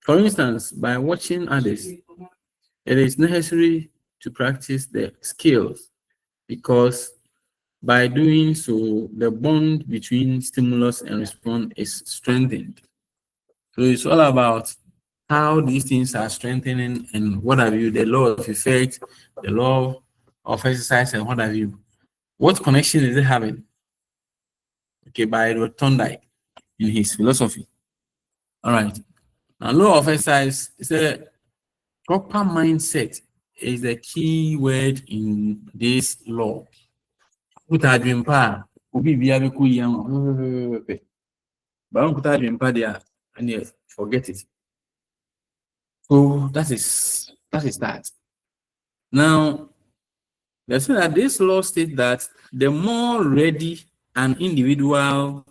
For instance, by watching others, it is necessary to practice the skills because by doing so, the bond between stimulus and response is strengthened. So it's all about how these things are strengthening and what have you, the law of effect, the law of exercise, and what have you. What connection is it having? Okay, by Rotondike in his philosophy. All right. Now, law of exercise is a proper mindset is the key word in this law. Put a dream pa, ubi biya ku young, but put a dream pa there and yes, forget it. So that is that. Now, let's say that this law states that the more ready an individual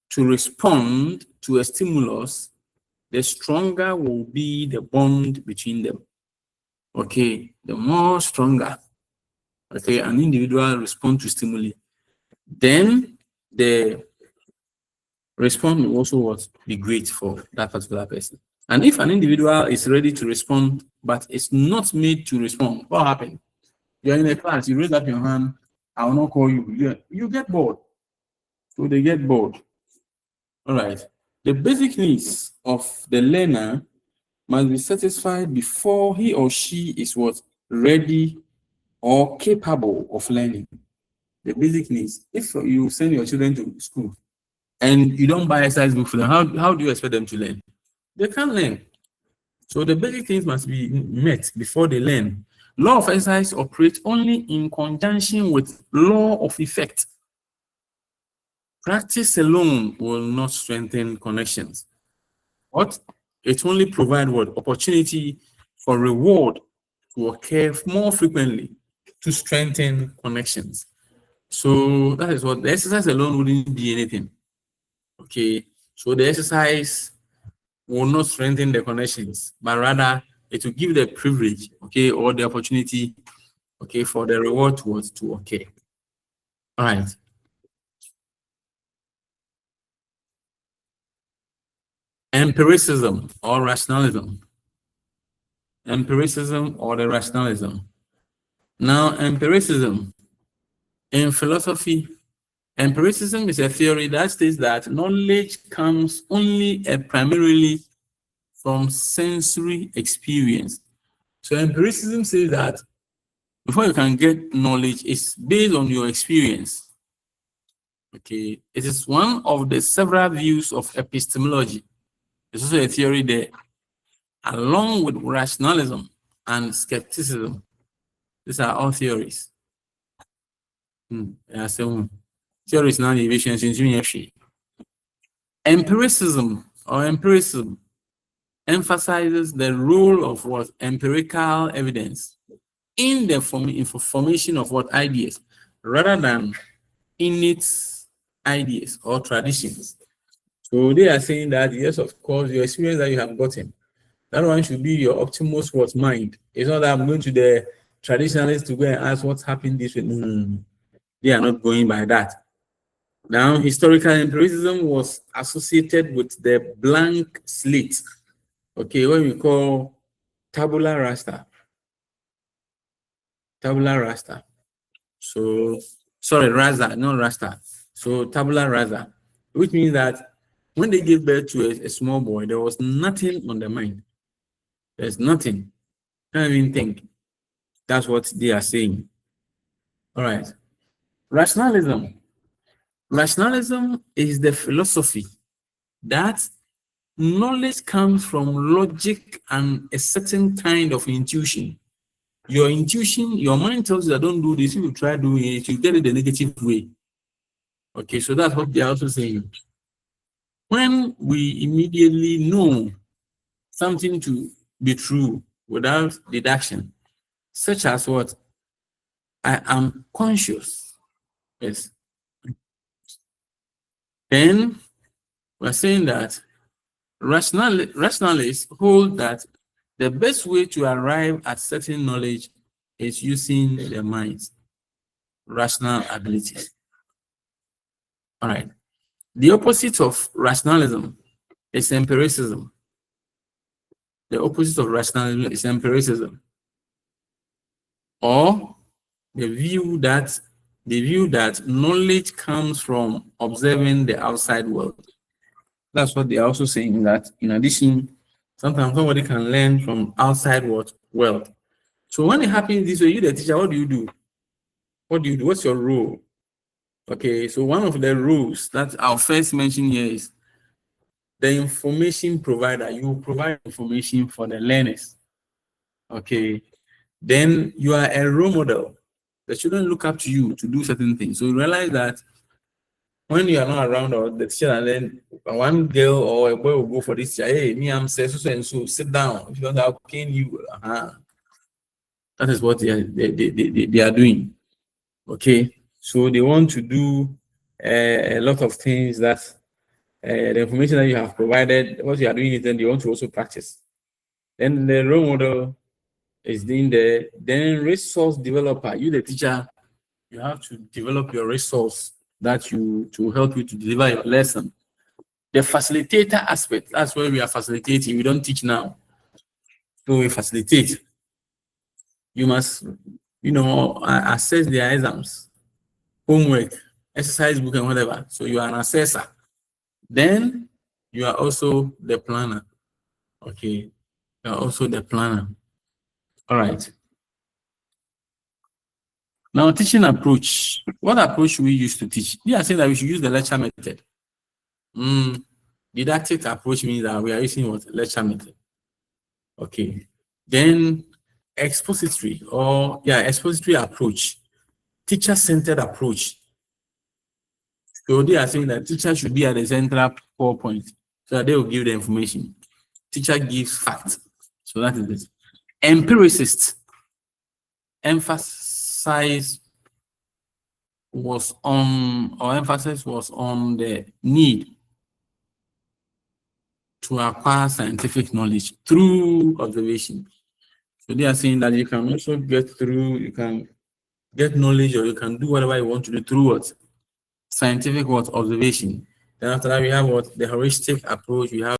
to respond to a stimulus, the stronger will be the bond between them. Okay, the more stronger, okay, an individual responds to stimuli, then the response will also be great for that particular person. And if an individual is ready to respond, but it's not made to respond, what happens? You're in a class, you raise up your hand, I will not call you. You get bored. So they get bored. All right. The basic needs of the learner must be satisfied before he or she is ready or capable of learning. The basic needs. If you send your children to school and you don't buy exercise book for them, how do you expect them to learn? They can't learn. So the basic things must be met before they learn. Law of exercise operates only in conjunction with law of effect. Practice alone will not strengthen connections. But it only provides opportunity for reward to occur more frequently to strengthen connections. So that is what the exercise alone wouldn't be anything. Okay, so the exercise will not strengthen the connections, but rather it will give the privilege, okay, or the opportunity, okay, for the reward to occur. All right. Empiricism or rationalism. Empiricism or the rationalism. Now, empiricism in philosophy, empiricism is a theory that states that knowledge comes only primarily from sensory experience. So empiricism says that before you can get knowledge, it's based on your experience. Okay, it is one of the several views of epistemology. There's also a theory there, along with rationalism and skepticism. These are all theories. So theories now empiricism or empiricism emphasizes the role of empirical evidence in the formation of ideas rather than innate ideas or traditions. So they are saying that yes, of course, your experience that you have gotten, that one should be your optimus mind. It's not that I'm going to the traditionalists to go and ask what's happened this way. They are not going by that. Now, historical empiricism was associated with the blank slate. Okay, what we call tabula rasa. Tabula rasa. So, sorry, rasa, not rasta. So, tabula rasa, which means that when they gave birth to a small boy, there was nothing on the mind. There's nothing. Can't even think. That's what they are saying. All right. Rationalism. Rationalism is the philosophy that knowledge comes from logic and a certain kind of intuition. Your intuition, your mind tells you that don't do this, you try doing it, you get it the negative way. Okay, so that's what they are also saying. When we immediately know something to be true without deduction, such as what? I am conscious. Yes. Then we're saying that rationalists hold that The best way to arrive at certain knowledge is using the mind's rational abilities. All right. The opposite of rationalism is empiricism. The opposite of rationalism is empiricism, or the view that knowledge comes from observing the outside world. That's what they're also saying, that in addition, sometimes somebody can learn from outside world. So when it happens this way, you the teacher, what do you do? What do you do? What's your role? Okay, so one of the rules that I'll first mention here is the information provider. You provide information for the learners. Okay, then you are a role model. The children look up to you to do certain things. So you realize that when you are not around, or the teacher, and then one girl or a boy will go for this teacher, hey, me, I'm so and so, sit down. If you don't have cane, you. That is what they are doing. Okay, so they want to do a lot of things that the information that you have provided, what you are doing, then they want to also practice. Then the role model is doing the then resource developer. You, the teacher, you have to develop your resource that to help you to deliver your lesson. The facilitator aspect, that's where we are facilitating. We don't teach now. So we facilitate. You must, assess their exams, homework, exercise book, and whatever. So you are an assessor. Then you are also the planner. Okay. You are also the planner. All right. Now, teaching approach. What approach should we use to teach? They are saying that we should use the lecture method. Didactic approach means that we are using what? Lecture method. Okay. Then expository approach. Teacher-centered approach. So they are saying that teacher should be at the central core point, so that they will give the information. Teacher gives facts. So that is it. Empiricist. Emphasis was on the need to acquire scientific knowledge through observation. So they are saying that you can also you can get knowledge, or you can do whatever you want to do through what? Scientific observation. Then after that, we have what? The heuristic approach. We have